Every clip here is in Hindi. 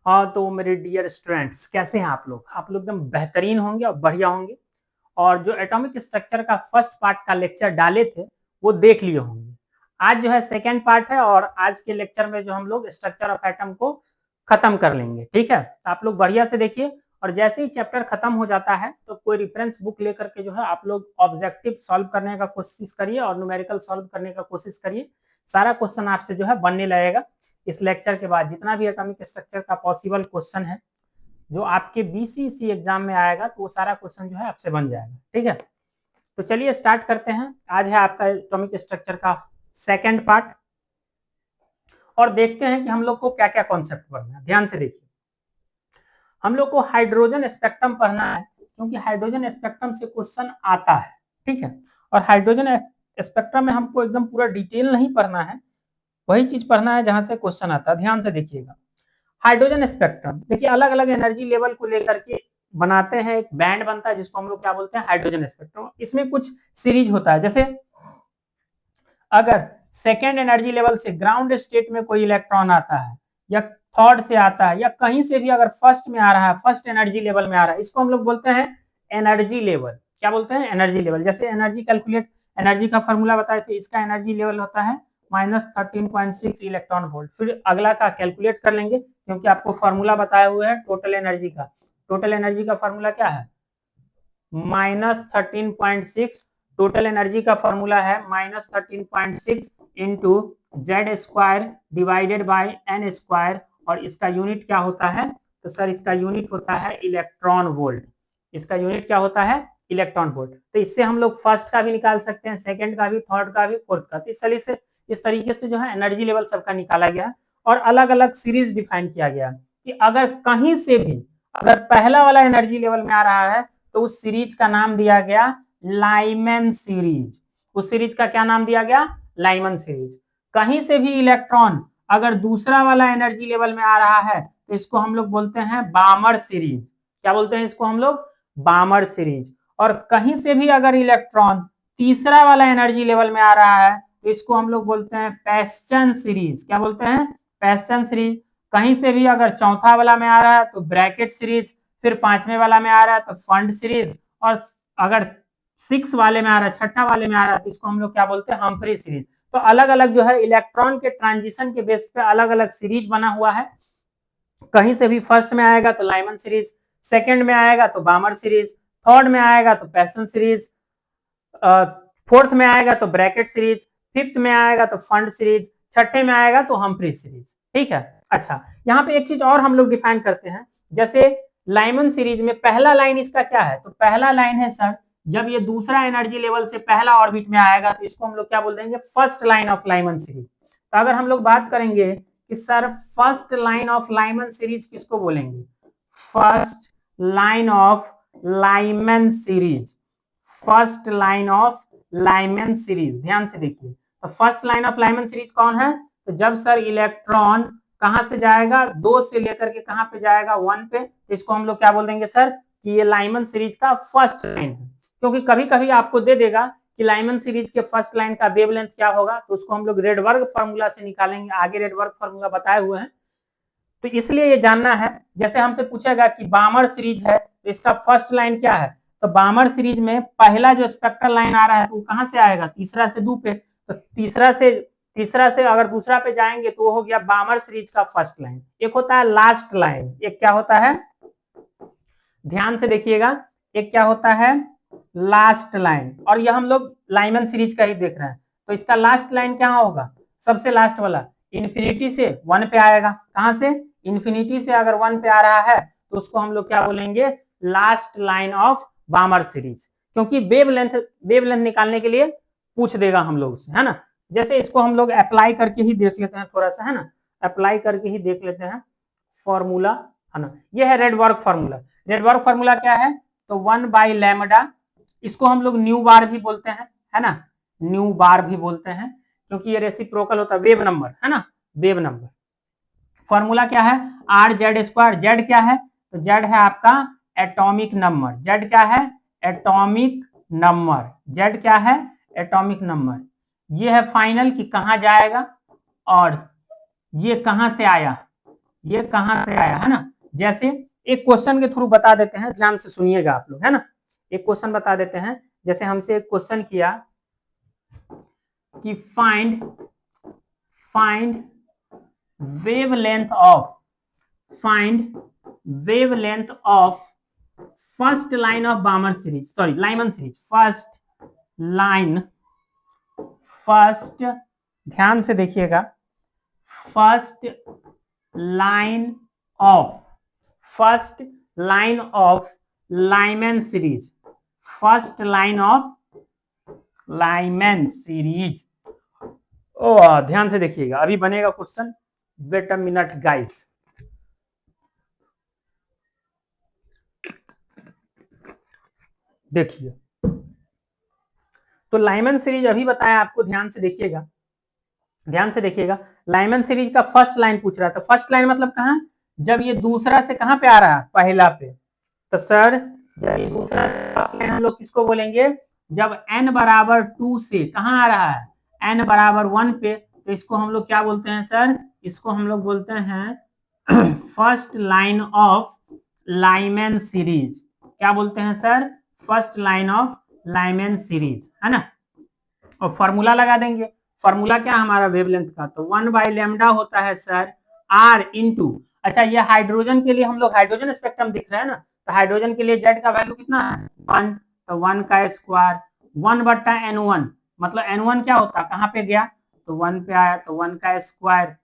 हाँ, तो मेरे डियर स्टूडेंट्स, कैसे हैं आप लोग? आप लोग एकदम बेहतरीन होंगे और बढ़िया होंगे। और जो एटॉमिक स्ट्रक्चर का फर्स्ट पार्ट का लेक्चर डाले थे वो देख लिए होंगे। आज जो है सेकेंड पार्ट है और आज के लेक्चर में जो हम लोग स्ट्रक्चर ऑफ एटम को खत्म कर लेंगे। ठीक है, तो आप लोग बढ़िया से देखिए। और जैसे ही चैप्टर खत्म हो जाता है तो कोई रेफरेंस बुक लेकर के जो है आप लोग ऑब्जेक्टिव सॉल्व करने का कोशिश करिए और न्यूमेरिकल सॉल्व करने का कोशिश करिए। सारा क्वेश्चन आपसे जो है बनने लगेगा। इस लेक्चर के बाद जितना भी एटॉमिक स्ट्रक्चर का पॉसिबल क्वेश्चन है जो आपके बीसीसी एग्जाम में आएगा तो वो सारा क्वेश्चन जो है आपसे बन जाएगा। ठीक है, तो चलिए स्टार्ट करते हैं। आज है आपका एटॉमिक स्ट्रक्चर का सेकंड पार्ट और देखते हैं कि हम लोग को क्या क्या कॉन्सेप्ट पढ़ना है। ध्यान से देखिए, हम लोग को हाइड्रोजन स्पेक्ट्रम पढ़ना है क्योंकि हाइड्रोजन स्पेक्ट्रम से क्वेश्चन आता है। ठीक है, और हाइड्रोजन स्पेक्ट्रम में हमको एकदम पूरा डिटेल नहीं पढ़ना है, वही चीज पढ़ना है जहां से क्वेश्चन आता है। ध्यान से देखिएगा, हाइड्रोजन स्पेक्ट्रम देखिए अलग अलग एनर्जी लेवल को लेकर के बनाते हैं, एक बैंड बनता है जिसको हम लोग क्या बोलते हैं, हाइड्रोजन स्पेक्ट्रम। इसमें कुछ सीरीज होता है, जैसे अगर सेकेंड एनर्जी लेवल से ग्राउंड स्टेट में कोई इलेक्ट्रॉन आता है या थर्ड से आता है या कहीं से भी अगर फर्स्ट में आ रहा है, फर्स्ट एनर्जी लेवल में आ रहा है, इसको हम लोग बोलते हैं एनर्जी लेवल। क्या बोलते हैं? Energy level. जैसे एनर्जी कैलकुलेट, एनर्जी का फॉर्मूला बताए थे, इसका एनर्जी लेवल होता है -13.6 इलेक्ट्रॉन वोल्ट। फिर अगला का कैलकुलेट कर लेंगे क्योंकि आपको फॉर्मूला बताए हुए हैं टोटल एनर्जी का। टोटल एनर्जी का फॉर्मूला क्या है? -13.6। टोटल एनर्जी का फॉर्मूला है -13.6 into Z square divided by N square. और इसका यूनिट क्या होता है? तो सर इसका यूनिट होता है इलेक्ट्रॉन वोल्ट। इसका यूनिट क्या होता है? Electron volt. तो इससे हम लोग फर्स्ट का भी निकाल सकते हैं, सेकंड का भी, थर्ड का भी, फोर्थ का। तो इस तरीके से जो है एनर्जी लेवल सबका निकाला गया और अलग अलग सीरीज डिफाइन किया गया कि अगर कहीं से भी अगर पहला वाला एनर्जी लेवल में आ रहा है तो उस सीरीज का नाम दिया गया लाइमन सीरीज। उस सीरीज का क्या नाम दिया गया? Lyman series. कहीं से भी इलेक्ट्रॉन अगर दूसरा वाला एनर्जी लेवल में आ रहा है तो इसको हम लोग बोलते हैं बामर सीरीज। क्या बोलते हैं इसको हम लोग? बामर सीरीज। और कहीं से भी अगर इलेक्ट्रॉन तीसरा वाला एनर्जी लेवल में आ रहा है तो इसको हम लोग बोलते हैं पैस्चन सीरीज। क्या बोलते हैं? पैस्चन सीरीज। कहीं से भी अगर चौथा वाला में आ रहा है तो ब्रैकेट सीरीज, फिर पांचवें वाला में आ रहा है तो फंड सीरीज, और अगर 6 वाले में आ रहा है, छठा वाले में आ रहा है तो इसको हम लोग क्या बोलते हैं? Humphry series. तो अलग अलग जो है इलेक्ट्रॉन के ट्रांजिशन के बेस पे अलग अलग सीरीज बना हुआ है। कहीं से भी फर्स्ट में आएगा तो लाइमन सीरीज, सेकंड में आएगा तो बामर सीरीज, थर्ड में आएगा तो पैसन सीरीज, फोर्थ में आएगा तो ब्रैकेट सीरीज, फिफ्थ में आएगा तो फंड सीरीज, छठे में आएगा तो हम्फ्री सीरीज। ठीक है, अच्छा यहाँ पे एक चीज और हम लोग डिफाइन करते हैं। जैसे लाइमन सीरीज में पहला लाइन इसका क्या है? तो पहला लाइन है सर, जब ये दूसरा एनर्जी लेवल से पहला ऑर्बिट में आएगा तो इसको हम लोग क्या बोल देंगे? First line of Lyman series. तो अगर हम लोग बात करेंगे कि sir first line of Lyman series किसको बोलेंगे? First line of Lyman series. First line of Lyman series. ध्यान से देखिए, तो first line of Lyman series कौन है? तो जब सर इलेक्ट्रॉन कहां से जाएगा? 2 से लेकर के कहां पे जाएगा? 1 पे। तो इसको हम लोग क्या बोल देंगे सर? कि ये लाइमन सीरीज का फर्स्ट लाइन है। क्योंकि कभी कभी आपको दे देगा कि लाइमन सीरीज के फर्स्ट लाइन का वेवलेंथ क्या होगा, तो उसको हम लोग रेडबर्ग फार्मूला से निकालेंगे। आगे रेडबर्ग फार्मूला बताए हुए हैं, तो इसलिए ये जानना है। जैसे हमसे पूछेगा कि बामर सीरीज है तो इसका फर्स्ट लाइन क्या है? तो बामर सीरीज में पहला जो स्पेक्ट्रल लाइन आ रहा है वो कहां से आएगा? तीसरा से 2 पे। तो तीसरा से अगर दूसरा पे जाएंगे तो वो हो गया बामर सीरीज का फर्स्ट लाइन। एक होता है लास्ट लाइन, एक क्या होता है? ध्यान से देखिएगा, एक क्या होता है? Last line. और ये हम लोग लाइमन सीरीज का ही देख रहे हैं। तो इसका लास्ट लाइन क्या होगा? सबसे लास्ट वाला इन्फिनिटी से 1 पे आएगा। कहां से? इन्फिनिटी से अगर 1 पे आ रहा है तो उसको हम लोग क्या बोलेंगे? Last line of बामर series. क्योंकि वेवलेंथ निकालने के लिए पूछ देगा हम लोग से, है ना। जैसे इसको हम लोग अप्लाई करके ही देख लेते हैं थोड़ा सा, है ना। अप्लाई करके ही देख लेते हैं फॉर्मूला, है ना। ये है रेडबर्ग फार्मूला। रेडबर्ग फार्मूला क्या है? तो 1/लैम्डा, इसको हम लोग न्यू बार भी बोलते हैं, है ना। न्यू बार भी बोलते हैं क्योंकि ये रेसिप्रोकल होता है, वेव नंबर, है ना, वेव नंबर। फॉर्मूला क्या है? Are Z square. जेड क्या है? तो जेड है आपका एटॉमिक नंबर। जेड क्या है? Atomic number. जेड क्या है? Atomic number. ये है फाइनल कि कहां जाएगा और ये कहां से आया, ये कहां से आया है ना। जैसे एक क्वेश्चन के थ्रू बता देते हैं, ध्यान से सुनिएगा आप लोग, है ना। एक क्वेश्चन बता देते हैं, जैसे हमसे एक क्वेश्चन किया कि find wavelength of first line of Lyman series, first ध्यान से देखिएगा, first line of Lyman series, first line of Lyman series. ध्यान से देखिएगा, अभी बनेगा question, wait a minute guys. देखिए, तो लाइमन सीरीज अभी बताया आपको, ध्यान से देखिएगा, लाइमन सीरीज का फर्स्ट लाइन पूछ रहा था। फर्स्ट लाइन मतलब कहां, जब ये दूसरा से कहां पे आ रहा है, पहला पे। तो सर जब ये दूसरा से हम लोग किसको बोलेंगे, जब n बराबर 2 से कहां आ रहा है, n बराबर 1 पे, तो इसको हम लोग क्या बोलते हैं सर, इसको हम लोग बोलते हैं first line of Lyman series. क्या बोलते हैं sir, first line of Lyman series, है ना। और फॉर्मूला लगा देंगे, फॉर्मूला क्या हमारा वेवलेंथ का, तो 1/λ होता है सर r इंटू, अच्छा ये हाइड्रोजन के लिए हम लोग हाइड्रोजन स्पेक्ट्रम दिख रहा है ना, तो हाइड्रोजन के लिए z का वैल्यू कितना है 1, तो 1 का स्क्वायर 1/n1, मतलब n1 क्या होता है, कहां पे गया, तो 1 पे आया, तो 1 का स्क्वायर।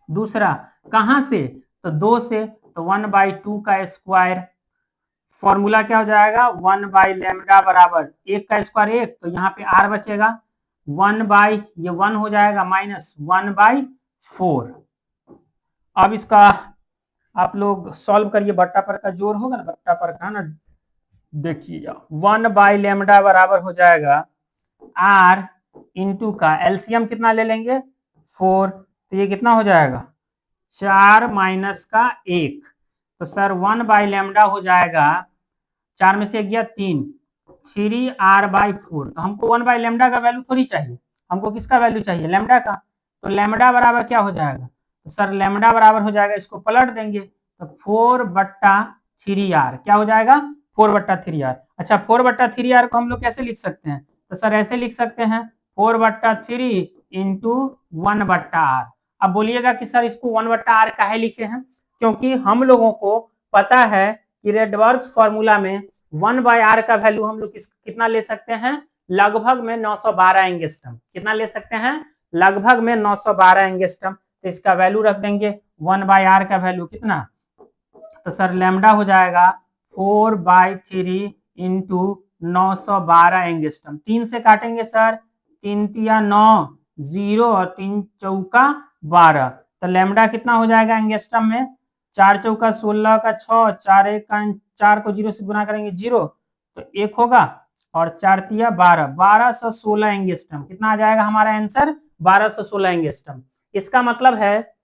दूसरा कहां से, तो 2 से, तो 1/2 का स्क्वायर। फॉर्मूला क्या हो जाएगा, 1/λ बराबर 1 का स्क्वायर 1, तो यहाँ पे r बचेगा 1 ये 1 हो जाएगा माइनस 1/4। अब इसका आप लोग सॉल्व करिए, बट्टा पर का जोर होगा ना, बट्टा पर का ना, देखिए 1/λ बराबर हो जाएगा r इंटू का एलसीएम कितना ले लेंगे 4, तो ये कितना हो जाएगा 4 माइनस का 1, तो सर 1/λ हो जाएगा, 4 में से 1 गया 3, 3r/4। तो हमको 1/λ का वैल्यू थोड़ी चाहिए, हमको किसका वैल्यू चाहिए, लैम्डा का। तो लैम्डा बराबर क्या हो जाएगा, तो सर लैम्डा बराबर हो जाएगा, इसको पलट देंगे तो 4/3r, क्या हो जाएगा 4/3r। अच्छा 4/3r को हम लोग कैसे लिख सकते हैं, तो सर ऐसे लिख सकते हैं 4/3 इंटू 1/r। अब बोलिएगा कि सर इसको 1/r काहे लिखे हैं, क्योंकि हम लोगों को पता है कि रेडबर्ग फॉर्मूला में 1/r का वैल्यू हम लोग कितना ले सकते हैं, लगभग में 912 एंगस्ट्रम, कितना ले सकते हैं, लगभग में 912 एंगस्ट्रम। तो इसका वैल्यू रख देंगे 1/r का वैल्यू कितना, तो सर लैम्डा हो जाएगा 4/3 इंटू 912 एंगस्ट्रम। 3 से काटेंगे सर, 3 तिया 9, 0 और 3 चौका 12, तो लैम्डा कितना हो जाएगा एंगस्ट्रम में, 4 चौका 16 का 6, 4 1 का 4 को 0 से गुना करेंगे 0, तो 1 होगा, और 4 तिया 12, 1216 एंगस्ट्रम। कितना आ जाएगा हमारा आंसर 1216 एंगस्ट्रम। इसका मतलब है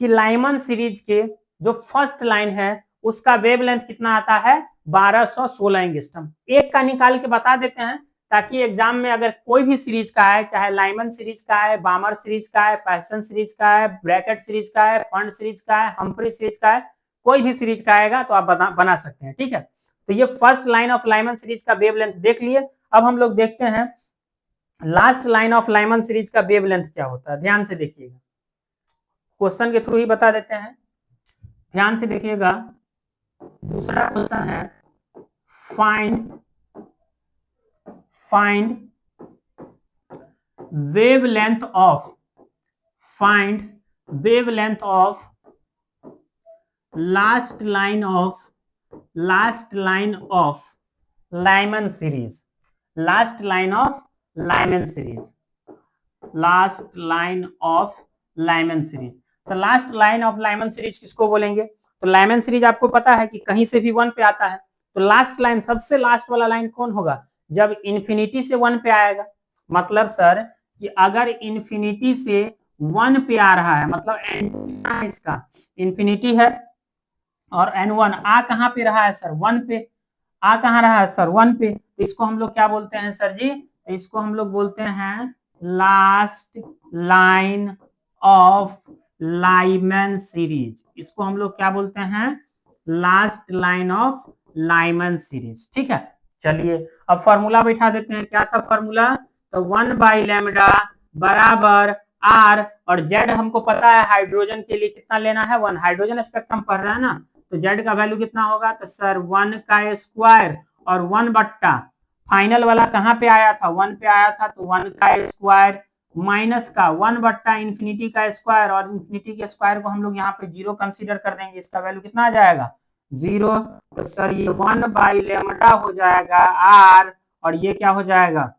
कि लाइमन सीरीज के जो फर्स्ट लाइन है उसका वेवलेंथ कितना आता है 1216 एंगस्ट्रम। एक का निकाल के बता देते हैं ताकि एग्जाम में अगर कोई भी सीरीज का है, चाहे लाइमन सीरीज का है, बामर सीरीज का है, पैसन सीरीज का है, ब्रैकेट सीरीज का है, फंड सीरीज का है, हम्फ्री सीरीज का है, कोई भी सीरीज का आएगा तो आप बना सकते हैं, ठीक है। तो ये first line of Lyman series का वेवलेंथ देख लिए। अब हम लोग देखते हैं last line of Lyman series का वेवलेंथ क्या होता है, ध्यान से देखिएगा, क्वेश्चन के थ्रू ही बता देते हैं, ध्यान से देखिएगा। दूसरा क्वेश्चन है find wavelength of last line of Lyman series, last line of Lyman series. तो last line of Lyman series किसको बोलेंगे, तो लाइमन सीरीज आपको पता है कि कहीं से भी 1 पे आता है, तो लास्ट लाइन सबसे लास्ट वाला लाइन कौन होगा, जब इंफिनिटी से 1 पे आएगा। मतलब सर कि अगर इंफिनिटी से 1 पे आ रहा है, मतलब n2 इसका इंफिनिटी है और n1 आ कहां पे रहा है सर 1 पे, आ कहां रहा है सर 1 पे, तो इसको हम लोग क्या बोलते हैं सर जी, इसको हम लोग बोलते हैं last line of Lyman series, इसको हम लोग क्या बोलते हैं, last line of Lyman series. ठीक है, चलिए अब फॉर्मूला बैठा देते हैं। क्या था फॉर्मूला, तो 1/लैम्डा बराबर आर, और जेड हमको पता है हाइड्रोजन के लिए कितना लेना है 1, हाइड्रोजन स्पेक्ट्रम पढ़ रहा है ना, तो जेड का वैल्यू कितना होगा, तो सर 1 का स्क्वायर और 1 बट्टा फाइनल वाला कहाँ पे आया था 1 पे आया था, तो 1 का स्क्वायर माइनस का 1 बट्टा इंफिनिटी का स्क्वायर, और इंफिनिटी के स्क्वायर को हम लोग यहाँ पे 0 कंसीडर कर देंगे, इसका वैल्यू कितना आ जाएगा 0। तो सर ये 1/लैम्डा हो जाएगा आर, और ये क्या हो जाएगा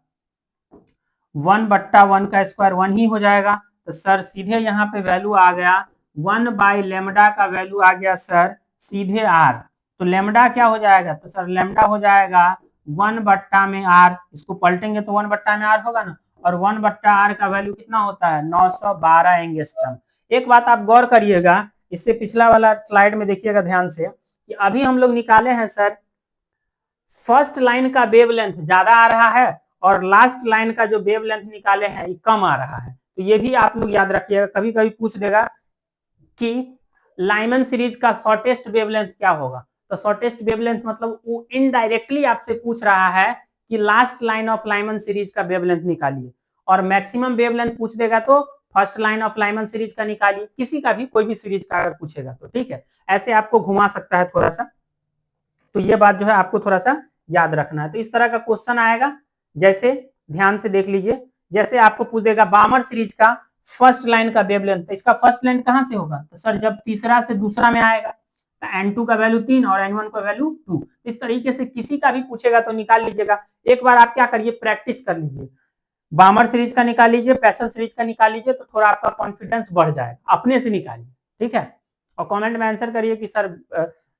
1 बट्टा 1 का स्क्वायर 1 ही हो जाएगा। तो सर सीधे यहाँ पे वैल्यू आ गया 1/लैम्डा का वैल्यू आ गया सर सीधे आर। तो लैम्डा क्या हो जाएगा, तो सर लैम्डा हो जाएगा 1 बट्टा में आर, इसको पलटेंगे तो 1 बट्टा में आर होगा ना, और 1 बट्टा आर का वैल्यू कितना होता है 912 एंगस्ट्रम। एक बात आप गौर करिएगा, इससे पिछला वाला स्लाइड में देखिएगा ध्यान से, कि अभी हम लोग निकाले हैं सर फर्स्ट लाइन का वेवलेंथ ज्यादा आ रहा है, और लास्ट लाइन का जो वेवलेंथ निकाले हैं ये कम आ रहा है। तो ये भी आप लोग याद रखिएगा, कभी कभी पूछ देगा कि लाइमन सीरीज का शॉर्टेस्ट वेवलेंथ क्या होगा, तो शॉर्टेस्ट वेवलेंथ मतलब वो इनडायरेक्टली आपसे पूछ रहा है कि last line of Lyman series का वेवलेंथ निकालिए, और मैक्सिमम वेवलेंथ पूछ देगा तो first line of Lyman series का निकालिए, किसी का भी कोई भी सीरीज का अगर पूछेगा तो। ठीक है, ऐसे आपको घुमा सकता है थोड़ा सा, तो ये बात जो है आपको थोड़ा सा याद रखना है। तो इस तरह का क्वेश्चन आएगा, जैसे ध्यान से देख लीजिए, जैसे आपको पूछ देगा बामर सीरीज का फर्स्ट लाइन का वेवलेंथ, तो इसका फर्स्ट लाइन कहां से होगा, तो सर जब तीसरा से दूसरा में आएगा, तो n2 का वैल्यू 3 और n1 का वैल्यू 2। इस तरीके से किसी का भी पूछेगा तो निकाल लीजिएगा। एक बार आप क्या करिए, प्रैक्टिस कर लीजिए, बामर सीरीज का निकाल लीजिए, पैसल सीरीज का निकाल लीजिए, तो थोड़ा आपका कॉन्फिडेंस बढ़ जाएगा, अपने से निकालिए। ठीक है, और कमेंट में आंसर करिए कि सर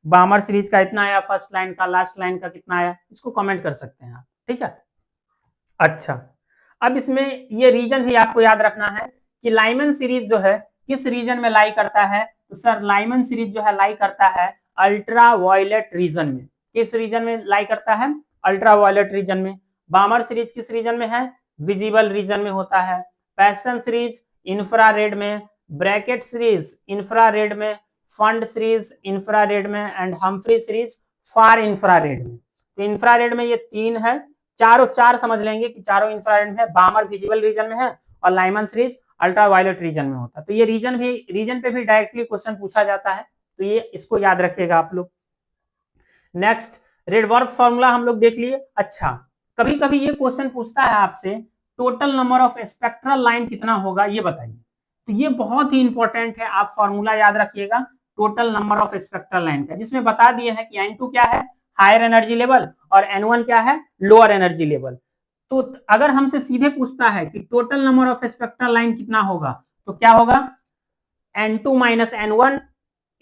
बामर सीरीज का इतना आया, फर्स्ट लाइन का, लास्ट लाइन का कितना आया, इसको कमेंट कर सकते हैं आप। ठीक है, अच्छा अब इसमें ये रीजन भी आपको याद रखना है कि लाइमन सीरीज जो है किस रीजन में लाई करता है, तो सर लाइमन सीरीज जो है लाई करता है अल्ट्रा वायलेट रीजन में। किस रीजन में लाई करता है, अल्ट्रा वायलेट रीजन में। बामर सीरीज किस रीजन में है, विजिबल रीजन में होता है। पैशन सीरीज इंफ्रारेड में, ब्रैकेट सीरीज इंफ्रारेड में, फंड सीरीज इंफ्रारेड में, and Humphry series far infrared में। तो इंफ्रारेड में ये 3 है, चारों चार समझ लेंगे कि चारों इंफ्रारेड में है, बामर विजिबल रीजन में है, और Lyman series ultraviolet region में होता है। तो ये रीजन पे भी डायरेक्टली क्वेश्चन पूछा जाता है, तो ये इसको याद रखिएगा आप लोग। नेक्स्ट रेडबर्ग फॉर्मूला हम लोग देख लिए। अच्छा कभी कभी ये क्वेश्चन पूछता है आपसे total number of spectral line कितना होगा ये बताइए, तो ये बहुत ही इंपॉर्टेंट है, आप फॉर्मूला याद रखिएगा total number of spectral line का, जिसमें बता दिए हैं कि n2 क्या है हायर एनर्जी लेवल, और n1 क्या है लोअर एनर्जी लेवल। तो अगर हमसे सीधे पूछता है कि total number of spectral line कितना होगा, तो क्या होगा n2 माइनस n1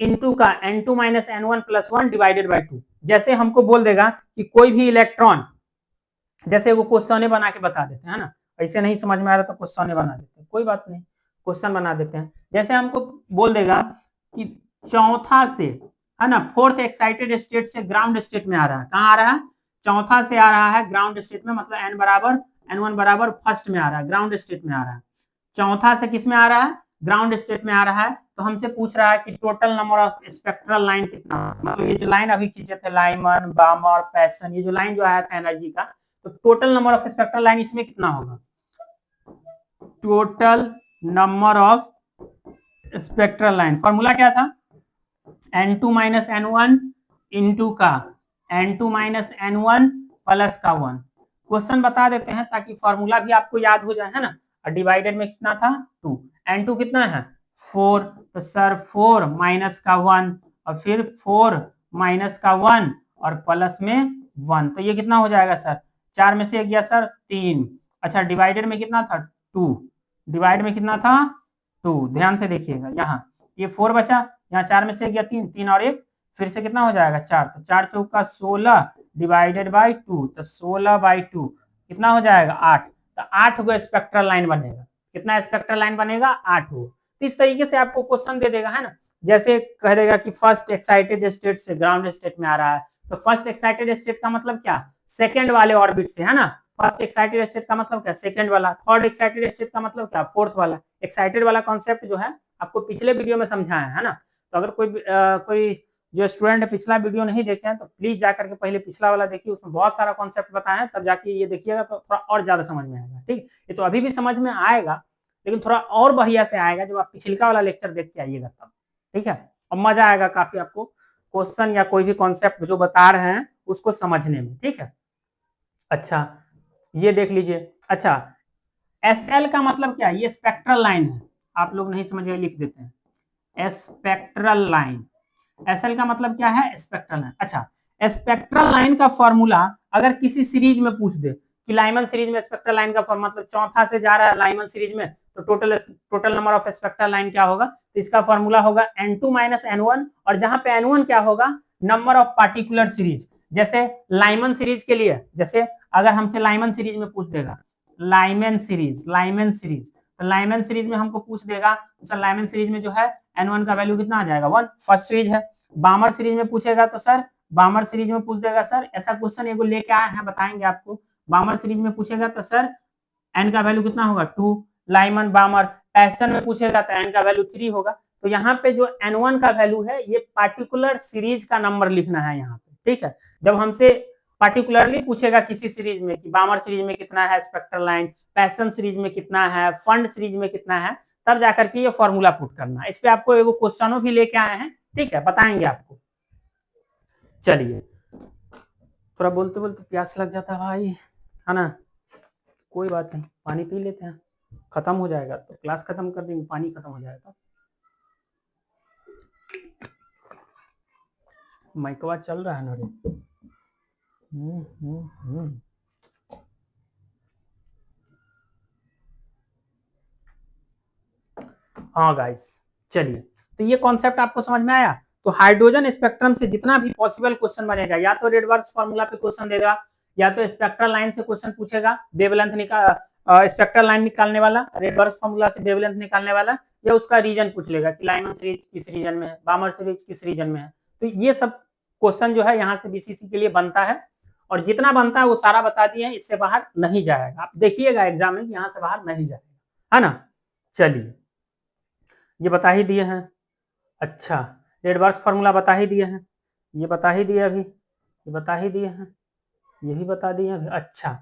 इंटू का n2 minus n1 plus 1 divided by 2। जैसे हमको बोल देगा कि कोई भी इलेक्ट्रॉन, जैसे वो क्वेश्चन बना के बता देते हैं ना, ऐसे नहीं समझ में आ रहा तो क्वेश्चन बना देते हैं, कोई बात नहीं क्वेश्चन बना देते हैं। जैसे हमको बोल देगा कि चौथा से है ना, फोर्थ एक्साइटेड स्टेट से ग्राउंड स्टेट में आ रहा है, कहाँ आ रहा है चौथा से आ रहा है ग्राउंड स्टेट में, मतलब n1 बराबर फर्स्ट में आ रहा है, ग्राउंड स्टेट में आ रहा है। चौथा से किस में आ रहा है, ग्राउंड स्टेट में आ रहा है। तो हमसे पूछ रहा है कि total number of spectral line कितना, मतलब ये जो लाइन अभी खींचे थे लाइमन बामर पैशन, ये जो लाइन जो आया था एनर्जी का, तो total number of spectral line इसमें कितना होगा, total number of spectral line formula क्या था n2 माइनस n1 इंटू का n2 माइनस n1 प्लस का 1। क्वेश्चन बता देते हैं ताकि फॉर्मूला भी आपको याद हो जाए, है ना। और डिवाइडेड में कितना था 2, n2 कितना है 4, तो सर 4 माइनस का 1, और फिर 4 माइनस का 1 और प्लस में 1, तो ये कितना हो जाएगा सर 4 में से गया सर 3। अच्छा डिवाइडेड में कितना था 2, डिवाइड में कितना था 2, ध्यान से देखिएगा यहाँ ये 4 बचा, यहाँ 4 में से गया 3, 3 और 1 फिर से कितना हो जाएगा 4, तो 4 चौका 16 डिवाइडेड बाई 2, तो 16 बाई 2 कितना हो जाएगा 8, तो 8 गो स्पेक्ट्रल लाइन बनेगा। कितना स्पेक्ट्रल लाइन बनेगा 8 गो। तो इस तरीके से आपको क्वेश्चन दे देगा, है ना। जैसे कह देगा कि फर्स्ट एक्साइटेड स्टेट से ग्राउंड स्टेट में आ रहा है, तो फर्स्ट एक्साइटेड स्टेट का मतलब क्या सेकेंड वाले ऑर्बिट से, है ना। फर्स्ट एक्साइटेड स्टेट का मतलब क्या, सेकंड वाला, थर्ड एक्साइटेड स्टेट का मतलब क्या, फोर्थ वाला। एक्साइटेड वाला कॉन्सेप्ट जो है आपको पिछले वीडियो में समझाया है ना, तो अगर कोई जो स्टूडेंट पिछला वीडियो नहीं देखे हैं तो प्लीज जाकर के पहले पिछला वाला देखिए, उसमें बहुत सारा कॉन्सेप्ट बताया है, तब जाके ये देखिएगा तो थोड़ा और ज्यादा समझ में आएगा। ठीक, ये तो अभी भी समझ में आएगा लेकिन थोड़ा और बढ़िया से आएगा जब आप पिछलका वाला लेक्चर देख के आइएगा तब। ठीक है, और मजा आएगा काफी आपको क्वेश्चन या कोई भी कॉन्सेप्ट जो बता रहे हैं उसको समझने में। ठीक है, अच्छा ये देख लीजिए। अच्छा, एसएल का मतलब क्या है, ये स्पेक्ट्रल लाइन है, आप लोग नहीं समझ गए लिख देते हैं स्पेक्ट्रल लाइन। एसएल का मतलब क्या है, स्पेक्ट्रल लाइन। अच्छा, स्पेक्ट्रल लाइन का फॉर्मूला अगर किसी सीरीज में पूछ दे कि लाइमन सीरीज में स्पेक्ट्रल लाइन का फॉर्मूला, मतलब चौथा से जा रहा है लाइमन सीरीज में, तो total number of spectral line क्या होगा, तो इसका फॉर्मूला होगा n2 माइनस n1, और जहां पे n1 क्या होगा, नंबर ऑफ पार्टिकुलर सीरीज। जैसे लाइमन सीरीज के लिए, जैसे अगर हमसे लाइमन सीरीज में पूछ देगा लाइमन सीरीज तो लाइमन सीरीज में हमको पूछ देगा, तो सर लाइमन सीरीज में जो है n1 का वैल्यू कितना आ जाएगा 1, फर्स्ट सीरीज है। बामर सीरीज में पूछेगा तो सर बामर सीरीज में पूछ देगा, सर ऐसा क्वेश्चन एगो लेके आए हैं बताएंगे आपको, बामर सीरीज में पूछेगा तो सर n का वैल्यू कितना होगा 2, लाइमन बामर। पैशन में पूछेगा तो n का वैल्यू 3 होगा। तो यहाँ पे जो n1 का वैल्यू है ये पार्टिकुलर सीरीज का नंबर लिखना है यहाँ पे। ठीक है, जब हमसे पार्टिकुलरली पूछेगा किसी सीरीज में कि बामर सीरीज में कितना है स्पेक्ट्रल लाइन, पैशन सीरीज में कितना है, फंड सीरीज में कितना है, तब जाकर के ये फॉर्मूला पुट करना है। इस पे आपको एगो क्वेश्चनों भी लेके आए हैं, ठीक है, बताएंगे आपको। चलिए, थोड़ा बोलते बोलते प्यास लग जाता है भाई, है ना, कोई बात नहीं, पानी पी लेते हैं, खत्म हो जाएगा तो क्लास खत्म कर देंगे, पानी खत्म हो जाएगा। माइकवा चल रहा है ना रे। हाँ गाइस, चलिए, तो ये कॉन्सेप्ट आपको समझ में आया। तो हाइड्रोजन स्पेक्ट्रम से जितना भी पॉसिबल क्वेश्चन बनेगा, या तो रेडवर्क्स फार्मूला पे क्वेश्चन देगा, या तो स्पेक्ट्रल लाइन से क्वेश्चन पूछेगा, वेवलेंथ निकाल स्पेक्ट्रल लाइन निकालने वाला, रेडवर्क्स फार्मूला से वेवलेंथ निकालने वाला, या उसका रीजन पूछ लेगा कि लाइमन सीरीज किस रीजन में है, बामर सीरीज किस रीजन में है। तो ये सब क्वेश्चन जो है यहाँ से बीसीसी के लिए बनता है, और जितना बनता है वो सारा बता दिए हैं, इससे बाहर नहीं जाएगा। आप देखिएगा एग्जाम में, यहाँ से बाहर नहीं जाएगा, है ना। चलिए, ये बता ही दिए हैं। अच्छा, रेडवर्क्स फार्मूला बता ही दिए हैं, ये बता ही दिए अभी, ये बता ही दिए हैं, ये भी बता दिए अभी। अच्छा,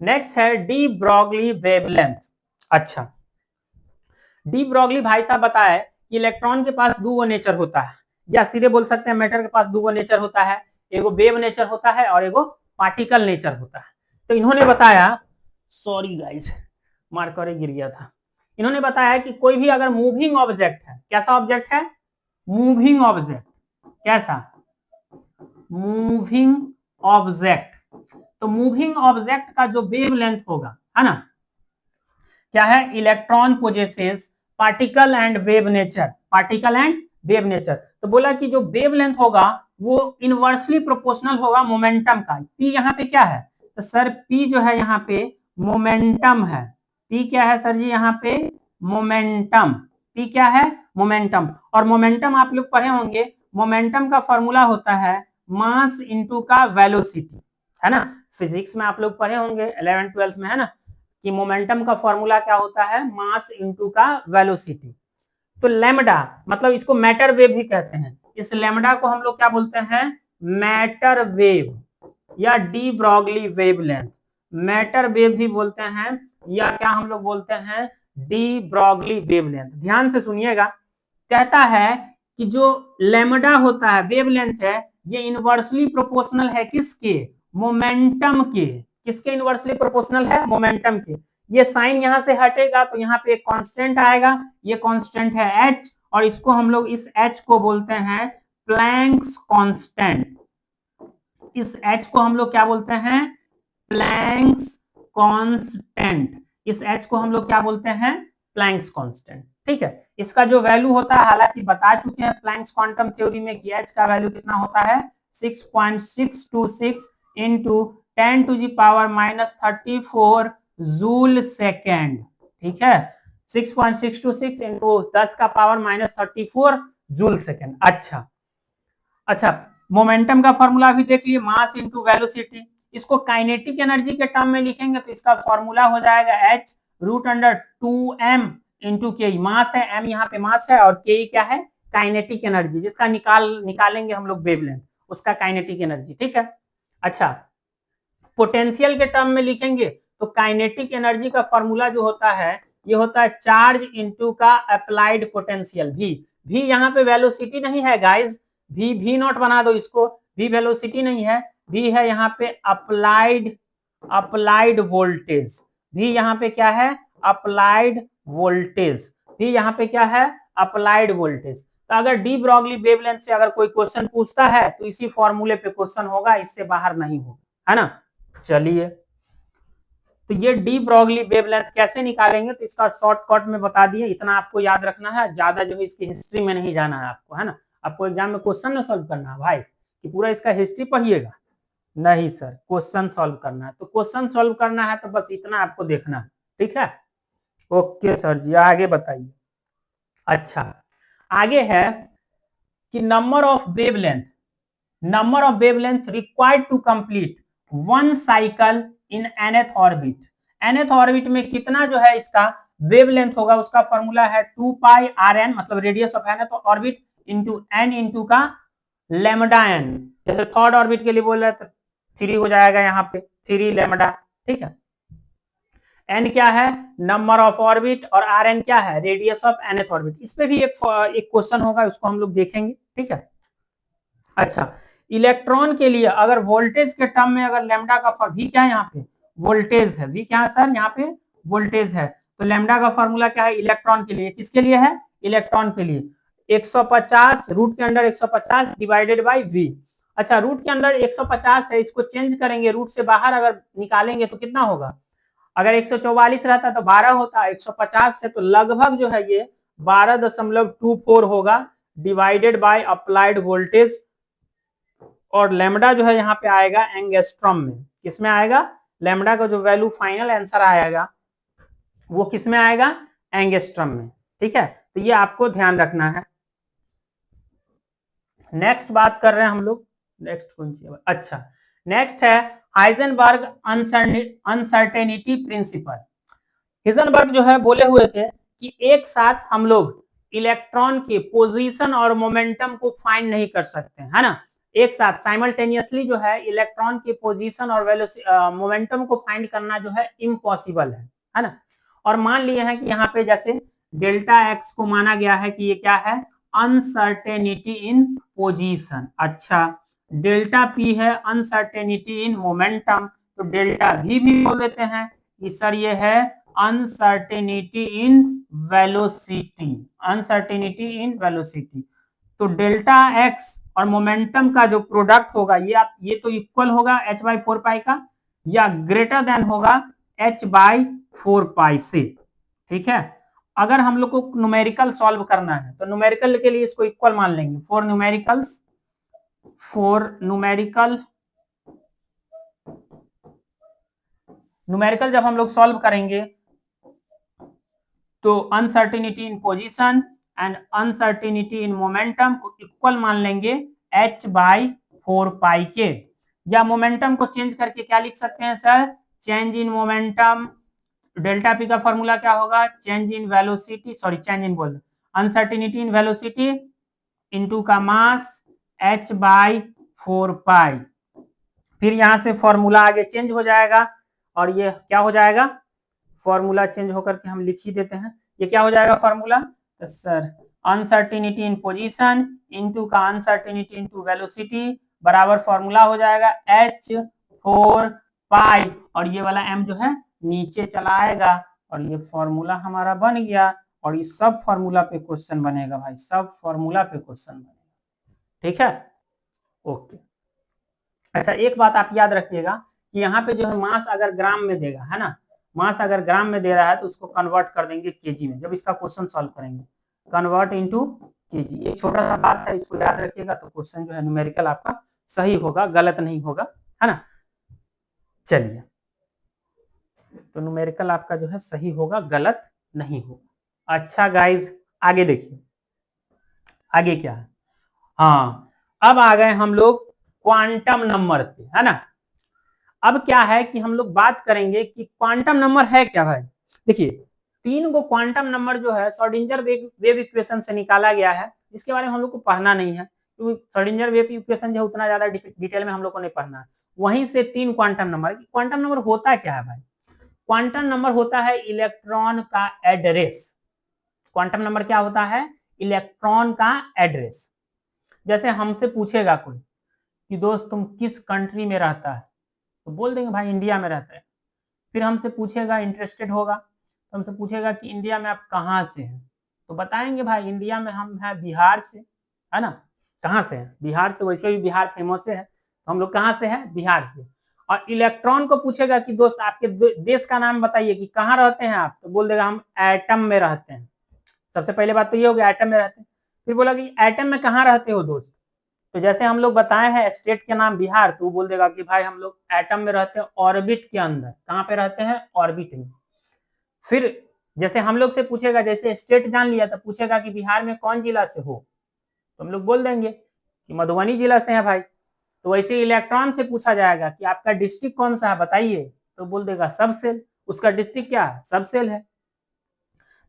नेक्स्ट है डी ब्रॉगली वेवलेंथ। अच्छा, डी ब्रॉगली भाई साहब बताए कि इलेक्ट्रॉन के पास दो नेचर होता है, या सीधे बोल सकते हैं मैटर के पास दो नेचर होता है, एगो वेव नेचर होता है और एगो पार्टिकल नेचर होता है। तो इन्होंने बताया, सॉरी गाइस मार्कर गिर गया था, इन्होंने बताया कि कोई भी अगर मूविंग ऑब्जेक्ट है, कैसा ऑब्जेक्ट है, मूविंग ऑब्जेक्ट, कैसा, मूविंग ऑब्जेक्ट, तो मूविंग ऑब्जेक्ट का जो वेवलेंथ होगा, है ना, क्या है, electron possesses particle and wave nature, particle and wave nature. तो बोला कि जो वेवलेंथ होगा वो इनवर्सली प्रोपोर्शनल होगा मोमेंटम का। पी यहाँ पे क्या है, तो सर पी जो है यहाँ पे मोमेंटम है, पी क्या है सर जी यहाँ पे, मोमेंटम, पी क्या है, मोमेंटम। और मोमेंटम आप लोग पढ़े होंगे, मोमेंटम का फॉर्मूला होता है मास इनटू का वेलोसिटी, है ना, फिजिक्स में आप लोग पढ़े होंगे 11th 12th में, है ना, कि मोमेंटम का फॉर्मूला क्या होता है, मास इनटू का वेलोसिटी। तो लैम्डा मतलब इसको मैटर वेव भी कहते हैं, इस लैम्डा को हम लोग क्या बोलते हैं, मैटर वेव या D Broglie wavelength, matter wave भी बोलते हैं, या क्या हम लोग बोलते हैं, डी ब्रॉगली वेवलेंथ। ध्यान से सुनिएगा, कहता है कि जो लैम्डा होता है, वेवलेंथ है, ये इनवर्सली प्रोपोर्शनल है किसके, मोमेंटम के, किसके इनवर्सली प्रोपोर्शनल है, मोमेंटम के। ये साइन यहां से हटेगा तो यहाँ पे एक कांस्टेंट आएगा, ये कांस्टेंट है h, और इसको हम लोग इस h को बोलते हैं प्लैंक्स कांस्टेंट, इस h को हम लोग क्या बोलते हैं, प्लैंक्स कांस्टेंट, इस h को हम लोग क्या बोलते हैं, प्लैंक्स कांस्टेंट। ठीक है, इसका जो वैल्यू होता है, हालांकि बता चुके हैं प्लैंक्स क्वांटम थ्योरी में कि h का वैल्यू कितना होता है, 6.626 into 10 to the power -34 joule second. ठीक है, 6.626 इंटू 10 का पावर -34 जूल सेकेंड। अच्छा, मोमेंटम का फॉर्मूला भी देख लिए, मास इंटू वेलोसिटी, इसको काइनेटिक एनर्जी के टर्म में लिखेंगे तो इसका फॉर्मूला हो जाएगा h√2m इंटू के। मास है, m यहाँ पे मास है, और के क्या है, काइनेटिक एनर्जी, जिसका निकालेंगे हम लोग वेवलेंथ, उसका काइनेटिक एनर्जी। ठीक है। अच्छा, पोटेंशियल के टर्म में लिखेंगे तो काइनेटिक एनर्जी का फॉर्मूला जो होता है ये होता है चार्ज इनटू का अप्लाइड पोटेंशियल भी यहाँ पे वेलोसिटी नहीं है गाइस, भी नॉट बना दो इसको, भी वेलोसिटी नहीं है, भी है यहाँ पे अप्लाइड वोल्टेज, भी यहाँ पे क्या है, अप्लाइड वोल्टेज, भी यहाँ पे क्या है, अप्लाइड वोल्टेज। तो अगर डी ब्रॉगली वेवलेंथ से अगर कोई क्वेश्चन पूछता है तो इसी फॉर्मूले पे क्वेश्चन होगा, इससे बाहर नहीं होगा, है ना। चलिए, तो ये डी ब्रॉगली वेवलेंथ कैसे निकालेंगे तो इसका शॉर्टकट में बता दिए, इतना आपको याद रखना है, ज्यादा जो है इसकी हिस्ट्री में नहीं जाना है आपको, है ना। आपको एग्जाम में क्वेश्चन ना सॉल्व करना है भाई कि पूरा इसका हिस्ट्री पढ़िएगा, नहीं सर, क्वेश्चन सॉल्व करना है। तो क्वेश्चन सॉल्व करना है तो बस इतना आपको देखना है, ठीक है। ओके सर जी, आगे बताइए। अच्छा, आगे है कि number of wavelength required to complete one cycle in nth orbit. nth orbit में कितना जो है इसका वेवलेंथ होगा, उसका फॉर्मूला है 2 पाई rn, मतलब radius of nth orbit into n into का लैम्डा n। जैसे थर्ड ऑर्बिट के लिए बोल रहे तो 3 हो जाएगा यहाँ पे 3 लैम्डा, ठीक है। n क्या है, नंबर ऑफ ऑर्बिट, और rn क्या है, रेडियस ऑफ nth ऑर्बिट। इस पे भी एक क्वेश्चन होगा, उसको हम लोग देखेंगे, ठीक है। अच्छा, इलेक्ट्रॉन के लिए अगर वोल्टेज के टर्म में अगर लैम्डा का v क्या है, यहाँ पे वोल्टेज है, v क्या है सर, यहाँ पे वोल्टेज है, तो लैम्डा का फॉर्मूला क्या है इलेक्ट्रॉन के लिए, किसके लिए है, इलेक्ट्रॉन के लिए 150 रूट के अंदर 150 डिवाइडेड बाई v। अच्छा, रूट के अंदर 150 है, इसको चेंज करेंगे, रूट से बाहर अगर निकालेंगे तो कितना होगा, अगर 144 रहता तो 12 होता, 150 है तो लगभग जो है ये 12.24 होगा, डिवाइडेड बाय अप्लाइड वोल्टेज, और लैम्डा जो है यहाँ पे आएगा एंगस्ट्रॉम में। किसमें आएगा, लैम्डा का जो वैल्यू फाइनल आंसर आएगा वो किसमें आएगा, एंगस्ट्रॉम में, ठीक है। तो ये आपको ध्यान रखना है। नेक्स्ट बात कर रहे हैं हम लोग, नेक्स्ट कौन सी, अच्छा नेक्स्ट है हाइजेनबर्ग अनसर्टेनिटी प्रिंसिपल। हाइजेनबर्ग जो है बोले हुए थे कि एक साथ हम लोग इलेक्ट्रॉन के पोजीशन और मोमेंटम को फाइंड नहीं कर सकते, है ना। एक साथ साइमल्टेनियसली जो है इलेक्ट्रॉन की पोजीशन और मोमेंटम को फाइंड करना जो है इम्पॉसिबल है ना। और मान लिए हैं कि यहाँ पे जैसे डेल्टा एक्स को माना गया है कि ये क्या है, अनसर्टेनिटी इन पोजीशन। अच्छा, डेल्टा पी है अनसर्टेनिटी इन मोमेंटम, तो डेल्टा भी बोल देते हैं कि सर ये है uncertainty in velocity, uncertainty in velocity. तो डेल्टा एक्स और मोमेंटम का जो प्रोडक्ट होगा ये तो इक्वल होगा h/4 पाई का, या ग्रेटर देन होगा h/4 पाई से, ठीक है। अगर हम लोग को न्यूमेरिकल सॉल्व करना है तो न्यूमेरिकल के लिए इसको इक्वल मान लेंगे। फॉर न्यूमेरिकल जब हम लोग सॉल्व करेंगे तो uncertainty in position and uncertainty in momentum को इक्वल मान लेंगे h/4 पाई के। या मोमेंटम को चेंज करके क्या लिख सकते हैं sir, change in momentum, delta P का फॉर्मूला क्या होगा, change in velocity, sorry change in बोल, अनसर्टेनिटी इन वेलोसिटी इनटू का मास h/4 पाई। फिर यहां से फॉर्मूला आगे चेंज हो जाएगा और ये क्या हो जाएगा, फॉर्मूला चेंज होकर के हम लिख ही देते हैं, ये क्या हो जाएगा फॉर्मूला, तो सर अनसर्टेनिटी इन पोजीशन इनटू का अनसर्टेनिटी इनटू वेलोसिटी बराबर फॉर्मूला हो जाएगा h/4 पाई, और ये वाला m जो है नीचे चला आएगा, और ये फॉर्मूला हमारा बन गया। और इस सब फॉर्मूला पे क्वेश्चन बनेगा भाई, सब फॉर्मूला पे क्वेश्चन बनेगा, ठीक है। ओके, अच्छा एक बात आप याद रखिएगा कि यहाँ पे जो है मास अगर ग्राम में देगा, है ना, मास अगर ग्राम में दे रहा है तो उसको कन्वर्ट कर देंगे केजी में, जब इसका क्वेश्चन सॉल्व करेंगे, कन्वर्ट इनटू केजी। एक छोटा सा बात है, इसको याद रखिएगा, तो क्वेश्चन जो है न्यूमेरिकल आपका सही होगा, गलत नहीं होगा, है ना। चलिए, तो न्यूमेरिकल आपका जो है सही होगा, गलत नहीं होगा। अच्छा गाइज, आगे देखिए, आगे क्या है, हाँ अब आ गए हम लोग क्वांटम नंबर पे, है ना। अब क्या है कि हम लोग बात करेंगे कि क्वांटम नंबर है क्या भाई। देखिए 3 गो क्वांटम नंबर जो है श्रोडिंगर वेव इक्वेशन से निकाला गया है, जिसके बारे में हम लोग को पढ़ना नहीं है, क्योंकि श्रोडिंगर वेव इक्वेशन जो उतना ज्यादा डिटेल में हम लोग को नहीं पढ़ना है। वहीं से 3 क्वांटम नंबर, क्वांटम नंबर होता क्या है भाई। क्वांटम नंबर होता है इलेक्ट्रॉन का एड्रेस। क्वांटम नंबर क्या होता है, इलेक्ट्रॉन का एड्रेस। जैसे हमसे पूछेगा कोई कि दोस्त तुम किस कंट्री में रहता है, तो बोल देंगे भाई इंडिया में रहता है। फिर हमसे पूछेगा, इंटरेस्टेड होगा तो हमसे पूछेगा कि इंडिया में आप कहाँ से हैं, तो बताएंगे भाई इंडिया में हम हैं बिहार से, है ना। कहाँ से है, बिहार से। वैसे भी बिहार फेमस है, तो हम लोग कहाँ से हैं, बिहार से। और इलेक्ट्रॉन को पूछेगा कि दोस्त आपके देश का नाम बताइए कि कहाँ रहते हैं आप, तो बोल देगा हम एटम में रहते हैं। सबसे पहले बात तो ये हो गया एटम में रहते हैं। फिर बोला कि एटम में कहाँ रहते हो दोस्त, तो जैसे हम लोग बताए हैं स्टेट के नाम बिहार, तो वो बोल देगा कि भाई हम लोग एटम में रहते हैं ऑर्बिट के अंदर। कहाँ पे रहते हैं, ऑर्बिट में। फिर जैसे हम लोग से पूछेगा, जैसे स्टेट जान लिया तो पूछेगा कि बिहार में कौन जिला से हो, तो हम लोग बोल देंगे कि मधुबनी जिला से है भाई। तो वैसे इलेक्ट्रॉन से पूछा जाएगा कि आपका डिस्ट्रिक्ट कौन सा है बताइए, तो बोल देगा सब सेल। उसका डिस्ट्रिक्ट क्या है, सब सेल है।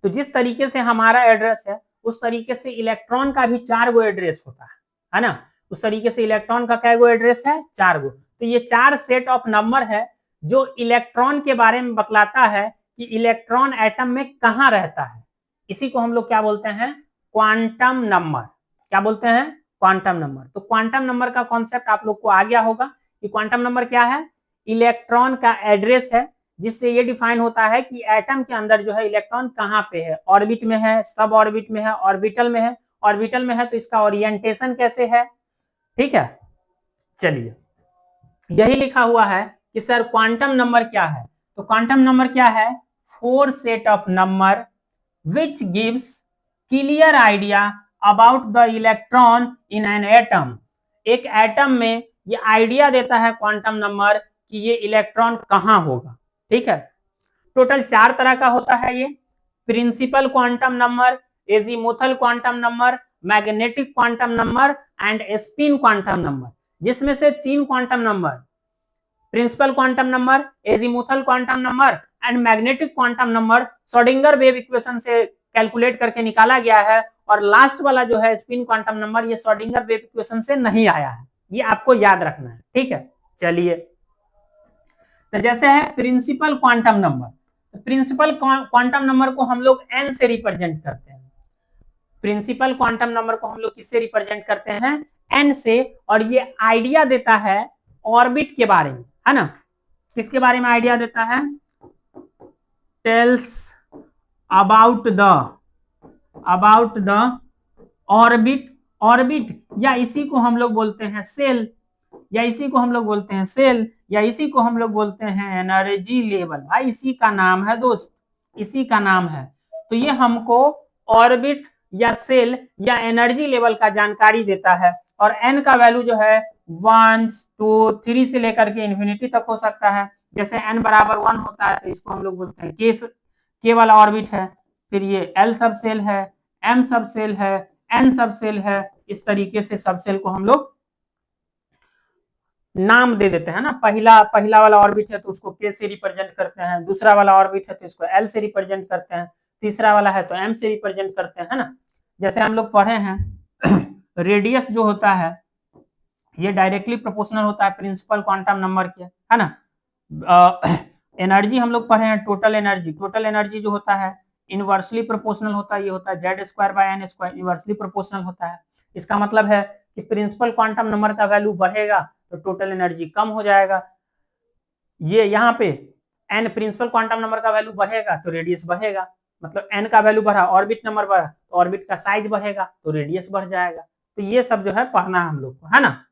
तो जिस तरीके से हमारा एड्रेस है, उस तरीके से इलेक्ट्रॉन का भी 4 गो एड्रेस होता है ना। उस तरीके से इलेक्ट्रॉन का कै गो एड्रेस है, 4 गो। तो ये 4 सेट ऑफ नंबर है जो इलेक्ट्रॉन के बारे में बतलाता है कि इलेक्ट्रॉन एटम में कहां रहता है। इसी को हम लोग क्या बोलते हैं, क्वांटम नंबर। क्या बोलते हैं, क्वांटम नंबर। तो क्वांटम नंबर का कॉन्सेप्ट आप लोग को आ गया होगा कि क्वांटम नंबर क्या है, इलेक्ट्रॉन का एड्रेस है, जिससे ये डिफाइन होता है कि एटम के अंदर जो है इलेक्ट्रॉन कहां पे है, ऑर्बिट में है, सब ऑर्बिट में है, ऑर्बिटल में है। ऑर्बिटल में है तो इसका ओरिएंटेशन कैसे है, ठीक है। चलिए यही लिखा हुआ है कि सर क्वांटम नंबर क्या है, तो क्वांटम नंबर क्या है, 4 set of number which gives clear idea about the electron in an atom. एक एटम में ये आइडिया देता है क्वांटम नंबर कि ये इलेक्ट्रॉन कहां होगा, ठीक है। टोटल 4 तरह का होता है ये, principal quantum number, azimuthal quantum number, magnetic quantum number and spin quantum number. जिसमें से 3 quantum number, principal quantum number, azimuthal quantum number and magnetic quantum number Schrodinger wave equation से कैलकुलेट करके निकाला गया है। और लास्ट वाला जो है स्पिन क्वांटम नंबर, ये श्रोडिंगर वेव इक्वेशन से नहीं आया है, ये आपको याद रखना है, ठीक है। चलिए तो जैसे है principal quantum number, principal quantum number को हम लोग एन से रिप्रेजेंट करते हैं। प्रिंसिपल क्वांटम नंबर को हम लोग किससे रिप्रेजेंट करते हैं, एन से। और ये आइडिया देता है ऑर्बिट के बारे में, है ना। किसके बारे में आइडिया देता है, tells about the orbit. Orbit या इसी को हम लोग बोलते हैं सेल, या इसी को हम लोग बोलते हैं सेल, या इसी को हम लोग बोलते हैं एनर्जी लेवल। भाई इसी का नाम है दोस्त, इसी का नाम है। तो ये हमको ऑर्बिट या सेल या एनर्जी लेवल का जानकारी देता है। और एन का वैल्यू जो है 1 2 3 से लेकर के इन्फिनिटी तक हो सकता है। जैसे एन बराबर 1 होता है तो इसको हम लोग बोलते हैं के वाला ऑर्बिट है। फिर ये एल सब सेल है, एम सब सेल है, एन सब सेल है। इस तरीके से सब सेल को हम लोग नाम दे देते हैं ना। पहला वाला ऑर्बिट है तो उसको के से रिप्रेजेंट करते हैं, दूसरा वाला ऑर्बिट है तो इसको एल से रिप्रेजेंट करते हैं, तीसरा वाला है तो एम से रिप्रेजेंट करते हैं, है ना। जैसे हम लोग पढ़े हैं रेडियस जो होता है ये डायरेक्टली प्रोपोर्शनल होता है प्रिंसिपल क्वांटम नंबर के, है ना। एनर्जी हम लोग पढ़े हैं टोटल एनर्जी। टोटल एनर्जी जो होता है इनवर्सली प्रोपोर्शनल होता है, ये होता है Z square by N square, inversely proportional होता है। इसका मतलब है कि प्रिंसिपल क्वांटम नंबर का वैल्यू बढ़ेगा तो टोटल एनर्जी कम हो जाएगा। ये यहाँ पे एन प्रिंसिपल क्वांटम नंबर का वैल्यू बढ़ेगा तो रेडियस बढ़ेगा, मतलब एन का वैल्यू बढ़ा, ऑर्बिट नंबर बढ़ा तो ऑर्बिट का साइज बढ़ेगा तो रेडियस बढ़ जाएगा। तो ये सब जो है पढ़ना है हम लोग को, है ना।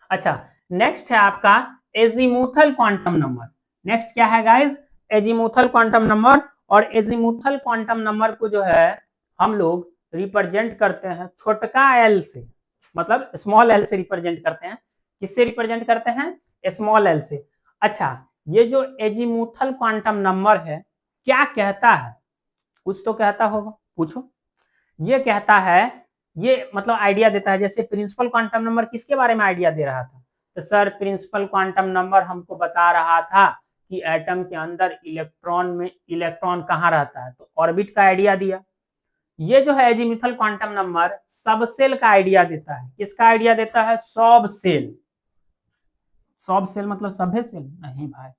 अच्छा नेक्स्ट है आपका एजीमुथल क्वांटम नंबर। नेक्स्ट क्या है गाइस, एजीमुथल क्वांटम नंबर। और एजीमुथल क्वांटम नंबर को जो है हम लोग रिप्रेजेंट करते हैं छोटका एल से, मतलब स्मॉल एल से रिप्रेजेंट करते हैं। किससे रिप्रेजेंट करते हैं, स्मॉल एल से। अच्छा ये जो एजीमुथल क्वांटम नंबर है क्या कहता है, कुछ तो कहता होगा, पूछो। ये कहता है, ये मतलब आइडिया देता है। जैसे प्रिंसिपल क्वांटम नंबर किसके बारे में आइडिया दे रहा था, तो सर प्रिंसिपल क्वांटम नंबर हमको बता रहा था कि एटम के अंदर इलेक्ट्रॉन कहाँ रहता है, तो ऑर्बिट का आइडिया दिया। ये जो है एजीमुथल क्वांटम नंबर सब सेल का आइडिया देता है। किसका आइडिया देता है? सब सेल। सब सेल मतलब सभ्य सेल नहीं भाई,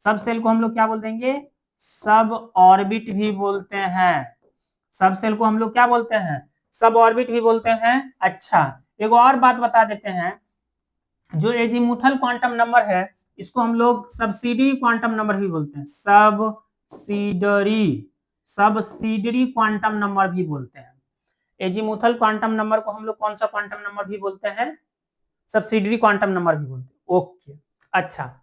सब सेल को हम लोग क्या बोल देंगे? सब ऑर्बिट भी बोलते हैं। सब सेल को हम लोग क्या बोलते हैं? सब ऑर्बिट भी बोलते हैं। अच्छा, एक और बात बता देते हैं, जो एजीमुथल क्वांटम नंबर है इसको हम लोग सब्सिडरी क्वांटम नंबर भी बोलते हैं। सब्सिडरी क्वांटम नंबर भी बोलते हैं। एजीमुथल क्वांटम नंबर को हम लोग कौन सा क्वांटम नंबर भी बोलते हैं? सब्सिडरी क्वांटम नंबर भी बोलते हैं। ओके, अच्छा,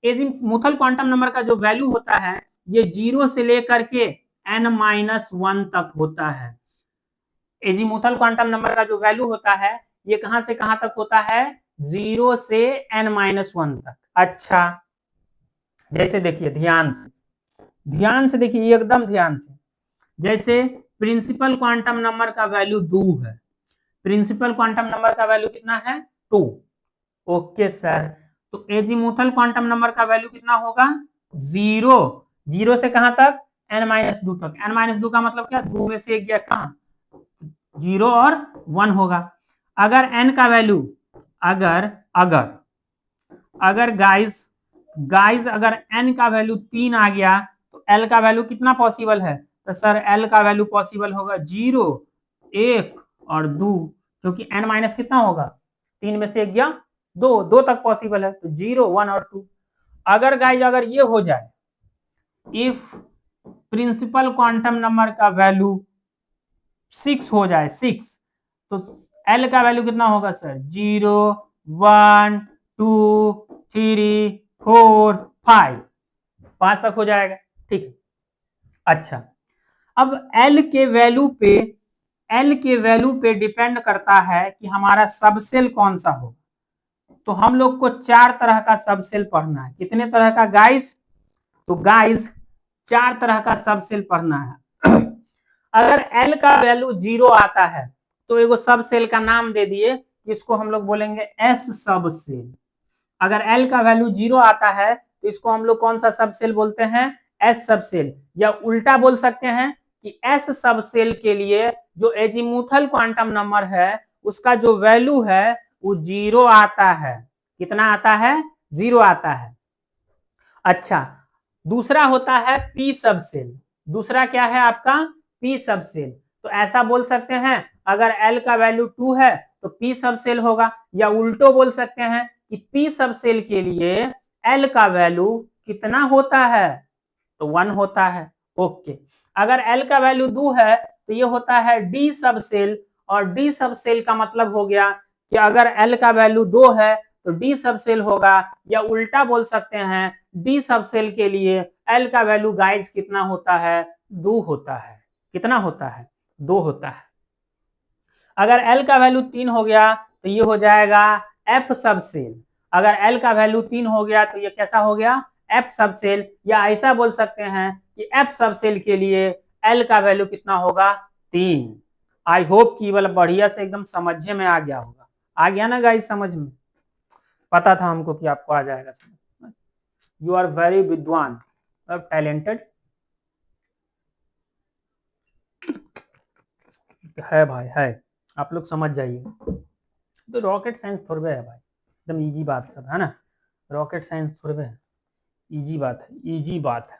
एजीमुथल क्वांटम नंबर का जो वैल्यू होता है ये 0 से लेकर के n-1 तक होता है। एजीमुथल क्वांटम नंबर का जो वैल्यू होता है ये कहां से कहां तक होता है? 0 से n-1 तक। अच्छा, जैसे देखिए ध्यान से देखिए, एकदम ध्यान से। जैसे प्रिंसिपल क्वांटम नंबर का वैल्यू 2 है। प्रिंसिपल क्वांटम नंबर का वैल्यू कितना है? 2। ओके सर, तो एजीमुथल क्वांटम नंबर का वैल्यू कितना होगा? 0। 0 से कहां तक? n-2 तक। n-2 का मतलब क्या? 2 में से 1 गया कहां? 0 और 1 होगा। अगर n का वैल्यू अगर गाइस अगर n का वैल्यू 3 आ गया तो l का वैल्यू कितना पॉसिबल है? तो सर l का वैल्यू पॉसिबल होगा 0, 1 और 2, क्योंकि n माइनस कितना होगा? 3 में से 1 गया 2 तक पॉसिबल है, तो 0, 1 और 2। अगर गाइस अगर ये हो जाए, इफ प्रिंसिपल क्वांटम नंबर का वैल्यू 6 हो जाए, 6, तो L का वैल्यू कितना होगा सर? 0, 1, 2, 3, 4, 5 तक हो जाएगा। ठीक है, अच्छा, अब L के वैल्यू पे डिपेंड करता है कि हमारा सबसेल कौन सा हो। तो हम लोग को 4 तरह का सबसेल पढ़ना है। कितने तरह का गाइस? तो गाइस 4 तरह का सबसेल पढ़ना है। अगर L का वैल्यू 0 आता है तो एगो सब सेल का नाम दे दिए, इसको हम लोग बोलेंगे S सब सेल। अगर L का वैल्यू 0 आता है तो इसको हम लोग कौन सा सब सेल बोलते हैं? S सब सेल। या उल्टा बोल सकते हैं कि S सब सेल के लिए जो एजीमुथल क्वांटम नंबर है उसका जो वैल्यू है वो 0 आता है। कितना आता है? 0 आता है। अच्छा, दूसरा होता है P सब सेल। दूसरा क्या है आपका? P सब सेल। तो ऐसा बोल सकते हैं, अगर L का वैल्यू 2 है तो P सब सेल होगा। या उल्टो बोल सकते हैं कि P सब सेल के लिए L का वैल्यू कितना होता है? तो 1 होता है। ओके, अगर L का वैल्यू 2 है तो ये होता है D सब सेल। और D सब सेल का मतलब हो गया कि अगर L का वैल्यू 2 है तो D सब सेल होगा। या उल्टा बोल सकते हैं, D सब सेल के लिए L का वैल्यू गाइस कितना होता है? 2 होता है। कितना होता है? 2 होता है। अगर L का वैल्यू 3 हो गया तो ये हो जाएगा F सब सेल। अगर L का वैल्यू 3 हो गया तो ये कैसा हो गया? F सब सेल। या ऐसा बोल सकते हैं कि F सब सेल के लिए L का वैल्यू कितना होगा? 3। आई होप कि वाला बढ़िया से एकदम समझे में आ गया होगा। आ गया ना गाइस समझ में? पता था हमको कि आपको आ जाएगा समझ। यू आर वेरी विद्वान, टैलेंटेड है भाई, है। आप लोग समझ जाइए। तो रॉकेट साइंस थोड़े है भाई, एकदम इजी बात सब है ना। रॉकेट साइंस थोड़े है, इजी बात है, इजी बात है।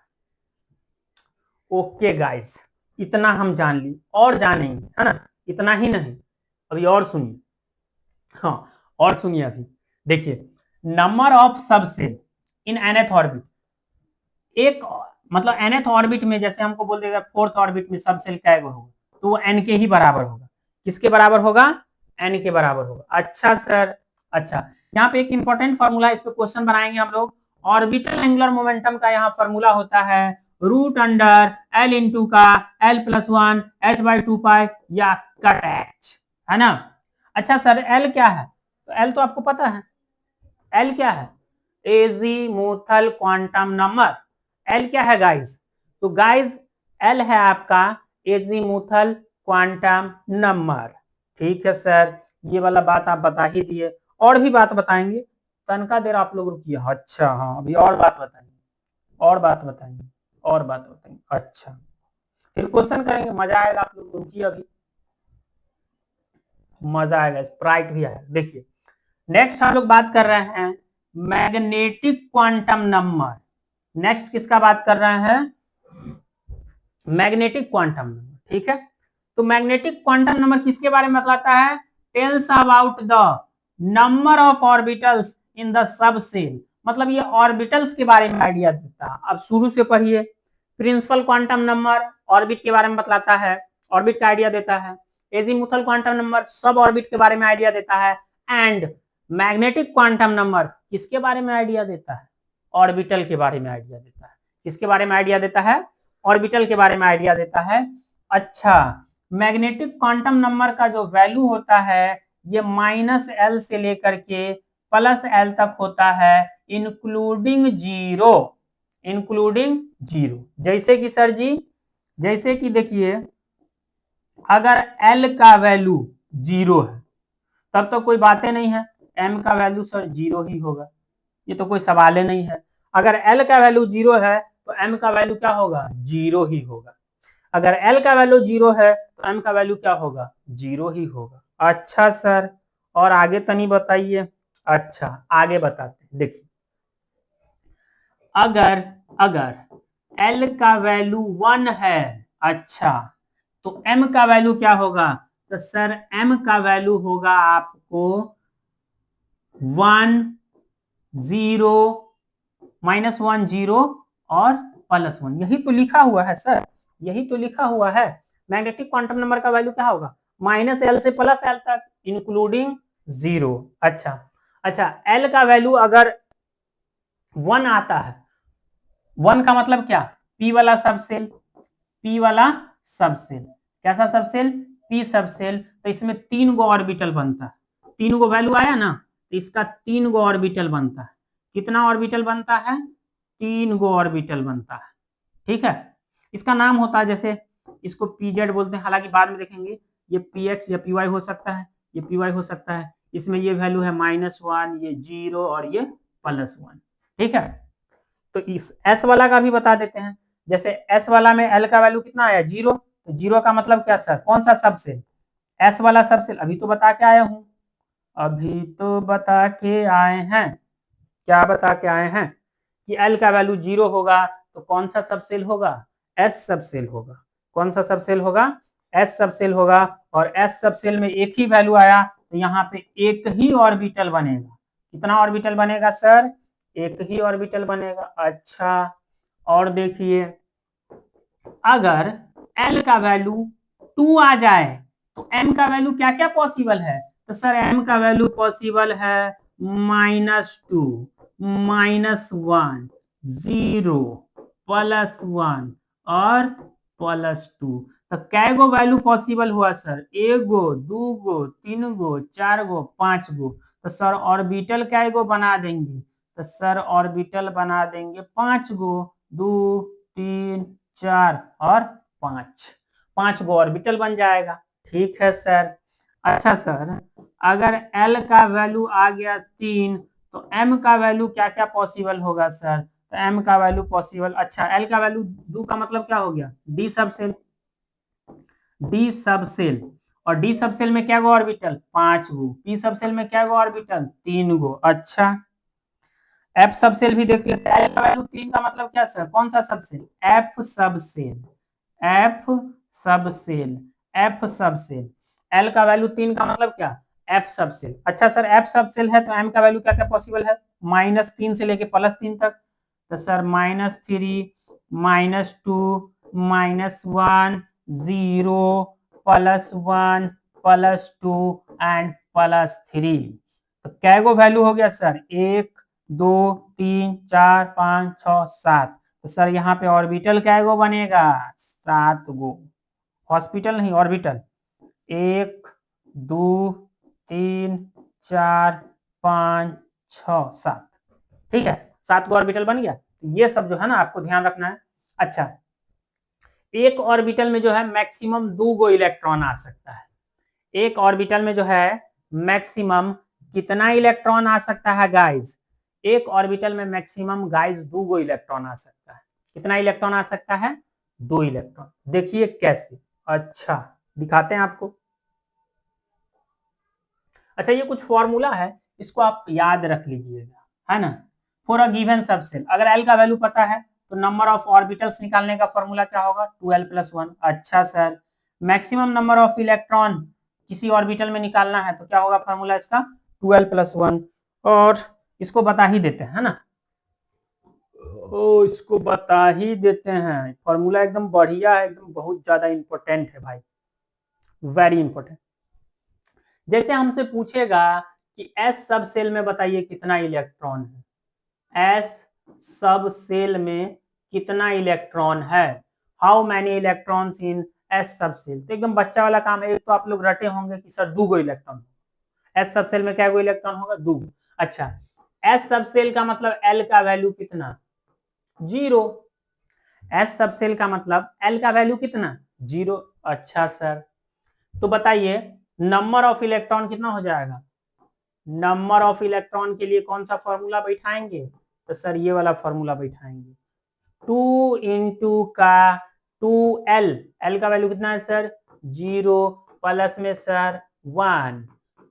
ओके गाइस, इतना हम जान ली और जानेंगे, है ना। इतना ही नहीं, अभी और सुनिए। हाँ, और सुनिए अभी। देखिए, number of subshell in nth orbit. एक मतलब nth ऑर्बिट में जैसे हमको बोल देगा 4th ऑर्बिट में सबसेल क्या होगा, तो वो n के ही बराबर होगा। किसके बराबर होगा? n के बराबर होगा। अच्छा सर, अच्छा, यहाँ पे एक इंपॉर्टेंट फॉर्मूला, इस पे क्वेश्चन बनाएंगे हम लोग। ऑर्बिटल एंगुलर मोमेंटम का यहाँ फॉर्मूला होता है रूट अंडर L इंटू का L+1 h/2 या कट h, है ना। अच्छा सर, L क्या है? तो L तो आपको पता है। L क्या है? Azimuthal quantum number. L क्या है गाइस? तो गाइस L है आपका एजीमुथल क्वांटम नंबर। ठीक है सर, ये वाला बात आप बता ही दिए। और भी बात बताएंगे, तनका देर आप लोग रुकिए। अच्छा हाँ, अभी और बात बताइए, और बात बताइए, और बात बताइए। अच्छा फिर क्वेश्चन करेंगे, मजा आएगा। आप लोग रुकिए, अभी मजा आएगा, स्प्राइट भी आएगा। देखिए नेक्स्ट हम लोग बात कर रहे हैं मैग्नेटिक क्वांटम नंबर। नेक्स्ट किसका बात कर रहे हैं? मैग्नेटिक क्वांटम नंबर, ठीक है। तो मैग्नेटिक क्वांटम नंबर किसके बारे में बताता है? Tells about the number of orbitals in the subshell. मतलब ये ऑर्बिटल्स के बारे में आइडिया देता है। अब शुरू से पढ़िए। प्रिंसिपल क्वांटम नंबर ऑर्बिट के बारे में बतलाता है, ऑर्बिट का आइडिया देता है। एजीमुथल क्वांटम नंबर सब ऑर्बिट के बारे में आइडिया देता है। एंड मैग्नेटिक क्वांटम नंबर किसके बारे में आइडिया देता है? ऑर्बिटल के बारे में आइडिया देता है। किसके बारे में आइडिया देता है? ऑर्बिटल के बारे में आइडिया देता है। अच्छा, मैग्नेटिक क्वांटम नंबर का जो वैल्यू होता है ये -L से लेकर के +L तक होता है, इंक्लूडिंग जीरो। इंक्लूडिंग जीरो, जैसे कि सर जी, जैसे कि देखिए अगर L का वैल्यू 0 है तब तो कोई बातें नहीं है, M का वैल्यू सर 0 ही होगा, ये तो कोई सवाल ही नहीं है। अगर L का वैल्यू 0 है तो M का वैल्यू क्या होगा? 0 ही होगा। अगर L का वैल्यू 0 है तो M का वैल्यू क्या होगा? 0 ही होगा। अच्छा सर, और आगे तनी बताइए। अच्छा आगे बताते हैं, देखिए अगर अगर L का वैल्यू 1 है, अच्छा तो M का वैल्यू क्या होगा? तो सर M का वैल्यू होगा आपको 1 0 -1 0 और +1। यही तो लिखा हुआ है सर, यही तो लिखा हुआ है। मैग्नेटिक क्वांटम नंबर का वैल्यू क्या होगा? -L से +L तक, इंक्लूडिंग 0। अच्छा अच्छा, L का वैल्यू अगर 1 आता है, 1 का मतलब क्या? P वाला सबसेल, P वाला सबसेल। कैसा सबसेल? P subshell. तो इसमें 3 गो ऑर्बिटल बनता है, 3 गो वैल्यू आया ना, तो इसका 3 गो ऑर्बिटल बनता है। कितना ऑर्बिटल बनता है? 3 गो ऑर्बिटल बनता है, ठीक है। इसका नाम होता है, जैसे इसको पीजेड बोलते हैं, हालांकि बाद में देखेंगे ये पीएक्स या पीवाई हो सकता है, ये पीवाई हो सकता है। इसमें ये वैल्यू है -1, ये 0 और ये +1, ठीक है। तो इस एस वाला का भी बता देते हैं। जैसे एस वाला में एल का वैल्यू कितना आया? 0। तो 0 का मतलब क्या सर? कौन सा सबसेल? एस वाला सबसेल। अभी तो बता के आया हूं, अभी तो बता के आए हैं। क्या बता के आए हैं? कि एल का वैल्यू 0 होगा तो कौन सा सबसेल होगा? एस सबसेल होगा। कौन सा सबसेल होगा? एस सबसेल होगा। और एस सबसेल में एक ही वैल्यू आया तो यहाँ पे एक ही ऑर्बिटल बनेगा। कितना ऑर्बिटल बनेगा सर? एक ही ऑर्बिटल बनेगा। अच्छा, और देखिए अगर एल का वैल्यू 2 आ जाए तो एम का वैल्यू क्या क्या पॉसिबल है? तो सर एम का वैल्यू पॉसिबल है -2, -1, 0, +1 और +2। तो कै गो वैल्यू पॉसिबल हुआ सर? 1 गो, 2 गो, 3 गो, 4 गो, 5 गो। तो सर ऑर्बिटल कै गो बना देंगे? तो सर ऑर्बिटल बना देंगे 5 गो, 2 3 4 और 5, 5 गो ऑर्बिटल बन जाएगा। ठीक है सर। अच्छा सर, अगर L का वैल्यू आ गया 3 तो M का वैल्यू क्या क्या पॉसिबल होगा सर? तो M का वैल्यू पॉसिबल, अच्छा L का वैल्यू 2 का मतलब क्या हो गया? D subshell, D subshell. और D सबसेल में क्या गो ऑर्बिटल? 5 गो। P सबसेल में क्या गो ऑर्बिटल? 3 गो। अच्छा, एफ सबसेल भी देखिए, एल का वैल्यू 3 का मतलब क्या सर? कौन सा subshell? F subshell, F subshell, F subshell. L का वैल्यू 3 का मतलब क्या? F subshell. अच्छा सर, एफ सबसेल है तो एम का वैल्यू क्या क्या पॉसिबल है? -3 से लेके +3 तक। तो सर -3, -2, -1, 0, +1, +2 एंड +3। तो कै गो वैल्यू हो गया सर? 1, 2, 3, 4, 5, 6, 7। तो सर यहाँ पे ऑर्बिटल कै गो बनेगा? 7 गो। हॉस्पिटल नहीं, ऑर्बिटल। 1, 2, 3, 4, 5, 6, 7, ठीक है। 7 गो ऑर्बिटल बन गया। ये सब जो है ना आपको ध्यान रखना है। अच्छा, एक ऑर्बिटल में जो है मैक्सिमम 2 गो इलेक्ट्रॉन आ सकता है। एक ऑर्बिटल में जो है मैक्सिमम कितना इलेक्ट्रॉन आ सकता है गाइस? एक ऑर्बिटल में मैक्सिमम गाइस 2 इलेक्ट्रॉन आ सकता है। कितना इलेक्ट्रॉन आ सकता है? 2 इलेक्ट्रॉन। देखिए कैसे। अच्छा दिखाते हैं आपको। अच्छा ये कुछ फॉर्मूला है, इसको आप याद रख लीजिएगा, है ना। फॉर अ गिवन सबसेल, अगर एल का वैल्यू पता है तो नंबर ऑफ ऑर्बिटल्स निकालने का फॉर्मूला क्या होगा? 2l + 1। अच्छा sir, maximum number of electron किसी ऑर्बिटल में निकालना है तो क्या होगा फॉर्मूला इसका? 2l + 1। और इसको बता ही देते हैं, है ना। ओ इसको बता ही देते हैं। फॉर्मूला एकदम बढ़िया है, एकदम बहुत ज्यादा इंपॉर्टेंट है भाई, वेरी इंपॉर्टेंट। जैसे हमसे पूछेगा कि एस सब सेल में बताइए कितना इलेक्ट्रॉन है। एस सब सेल में कितना इलेक्ट्रॉन है? How many electrons in S सब सेल? तो एकदम बच्चा वाला काम है। तो आप लोग रटे होंगे कि सर 2 इलेक्ट्रॉन। एस सब सेल में क्या इलेक्ट्रॉन होगा? 2। अच्छा, एस सब सेल का मतलब एल का वैल्यू कितना? 0। एस सब सेल का मतलब एल का वैल्यू कितना? 0। अच्छा सर, तो बताइए नंबर ऑफ इलेक्ट्रॉन कितना हो जाएगा? नंबर ऑफ इलेक्ट्रॉन के लिए कौन सा फॉर्मूला बैठाएंगे? तो सर ये वाला फॉर्मूला बैठाएंगे। 2 इंटू का 2l, l का वैल्यू कितना है सर? 0 प्लस में सर 1,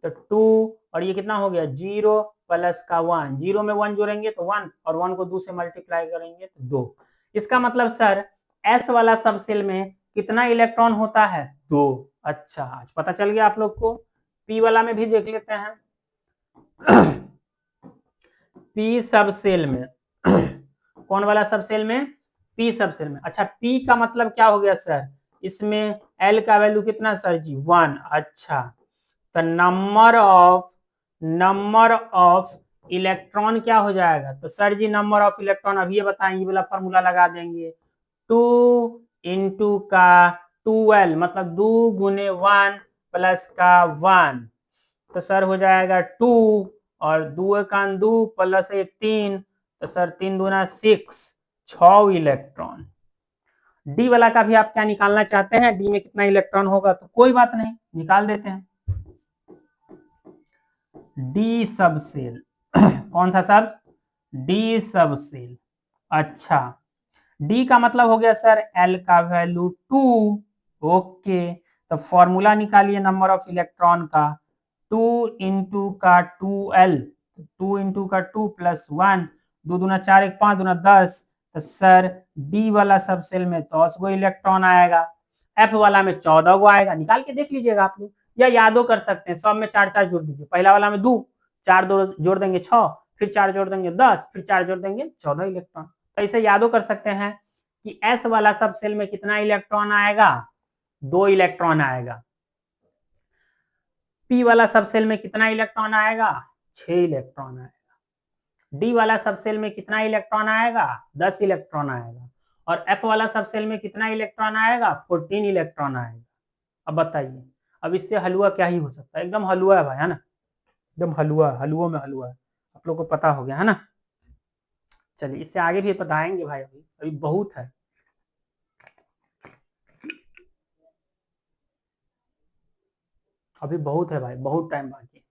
तो 2 और ये कितना हो गया? 0 प्लस का 1, 0 में 1 जोड़ेंगे तो 1 और 1 को 2 से मल्टीप्लाई करेंगे तो 2। इसका मतलब सर s वाला सब सेल में कितना इलेक्ट्रॉन होता है? 2। अच्छा आज पता चल गया आप लोग को। p वाला में भी देख लेते हैं। p सब सेल में कौन वाला सब सेल में? p सब सेल में। अच्छा p का मतलब क्या हो गया सर? इसमें l का वैल्यू कितना सर जी? 1। अच्छा, तो नंबर ऑफ इलेक्ट्रॉन क्या हो जाएगा? तो sir ji number of electron अभी ये बताएंगे, वाला फॉर्मूला लगा देंगे। 2 इंटू का 2l मतलब 2 गुने 1 प्लस का 1, तो सर हो जाएगा 2 और 2 का 2 प्लस 3, तो सर 3 दूना 6 इलेक्ट्रॉन। डी वाला का भी आप क्या निकालना चाहते हैं? डी में कितना इलेक्ट्रॉन होगा? तो कोई बात नहीं, निकाल देते हैं। डी सब सेल कौन सा सब? डी सब सेल। अच्छा, डी का मतलब हो गया सर एल का वैल्यू 2। ओके, तो फॉर्मूला निकालिए नंबर ऑफ इलेक्ट्रॉन का। 2 इंटू का 2l, 2 इंटू का 2 प्लस 1, 2 दूना 4, 1 5 दूना 10, तो सर डी वाला सब सेल में 10 गो इलेक्ट्रॉन आएगा। एफ वाला में 14 गो आएगा। निकाल के देख लीजिएगा आप लोग, या यादो कर सकते हैं। सब में 4 4 जोड़ दीजिए। पहला वाला में 2, 4 जोड़ देंगे 6, फिर 4 जोड़ देंगे 10, फिर 4 जोड़ देंगे 14 इलेक्ट्रॉन। तो ऐसे यादो कर सकते हैं कि एस वाला सब सेल में कितना इलेक्ट्रॉन आएगा? 2 इलेक्ट्रॉन आएगा। पी वाला सब सेल में कितना इलेक्ट्रॉन आएगा? 6 इलेक्ट्रॉन आएगा। डी वाला सब सेल में कितना इलेक्ट्रॉन आएगा? 10 इलेक्ट्रॉन आएगा। और एफ वाला सब सेल में कितना इलेक्ट्रॉन आएगा? 14 इलेक्ट्रॉन आएगा। अब बताइए, अब इससे हलवा क्या ही हो सकता है? एकदम हलवा है भाई, है ना। एकदम हलवा, हलवों में हलवा है। आप लोग को पता हो गया है ना। चलिए इससे आगे भी बताएंगे भाई, अभी अभी बहुत है। अभी बहुत है भाई, बहुत टाइम बाकी है।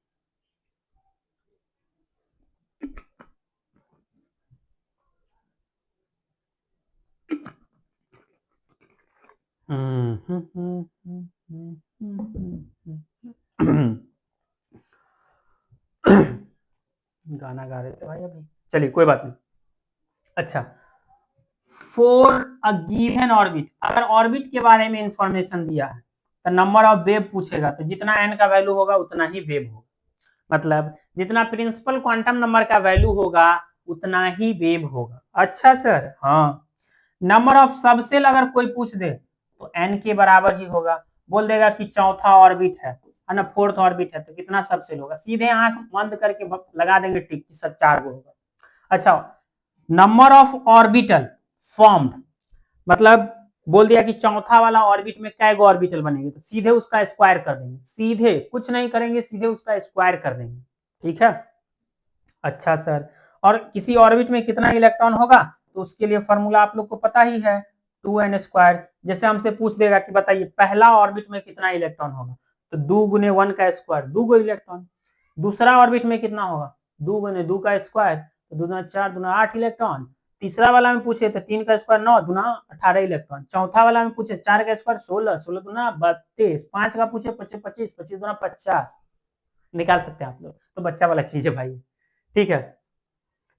गाना गा रहे थे भाई अभी, चलिए कोई बात नहीं। अच्छा, फॉर अ गिवन ऑर्बिट, अगर ऑर्बिट के बारे में इंफॉर्मेशन दिया है तो नंबर ऑफ वेव पूछेगा, तो जितना एन का वैल्यू होगा उतना ही वेव होगा। मतलब जितना प्रिंसिपल क्वांटम नंबर का वैल्यू होगा उतना ही वेव होगा। अच्छा सर, हाँ। नंबर ऑफ सबसेल अगर कोई पूछ दे तो एन के बराबर ही होगा। बोल देगा कि चौथा ऑर्बिट है ना, फोर्थ ऑर्बिट है, तो कितना सबसेल होगा? सीधे आंख बंद करके लगा देंगे टिक कि सर 4 गो होगा। अच्छा, नंबर ऑफ ऑर्बिटल फॉर्म्ड, मतलब बोल दिया कि चौथा वाला ऑर्बिट में कै गो ऑर्बिटल बनेंगे, तो सीधे उसका स्क्वायर कर देंगे। सीधे कुछ नहीं करेंगे, सीधे उसका स्क्वायर कर देंगे। ठीक है। अच्छा सर, और किसी ऑर्बिट में कितना इलेक्ट्रॉन होगा? तो उसके लिए फॉर्मूला आप लोग को पता ही है, 2n²। जैसे हमसे पूछ देगा कि बताइए पहला ऑर्बिट में कितना इलेक्ट्रॉन होगा, तो 2 गुने 1 का स्क्वायर 2 गो इलेक्ट्रॉन। दूसरा ऑर्बिट में कितना होगा, 2 गुने 2 का स्क्वायर, तो 2 दूना 4, दूना 8 इलेक्ट्रॉन। तीसरा वाला में पूछे तो 3 का स्क्वायर 9, दूना 18 इलेक्ट्रॉन। चौथा वाला में पूछे 4 का स्क्वायर 16, 16 दूना 32, 5 का पूछे 25, 25, 25 दूना 50। निकाल सकते हैं आप लोग, तो बच्चा वाला चीज है भाई, ठीक है।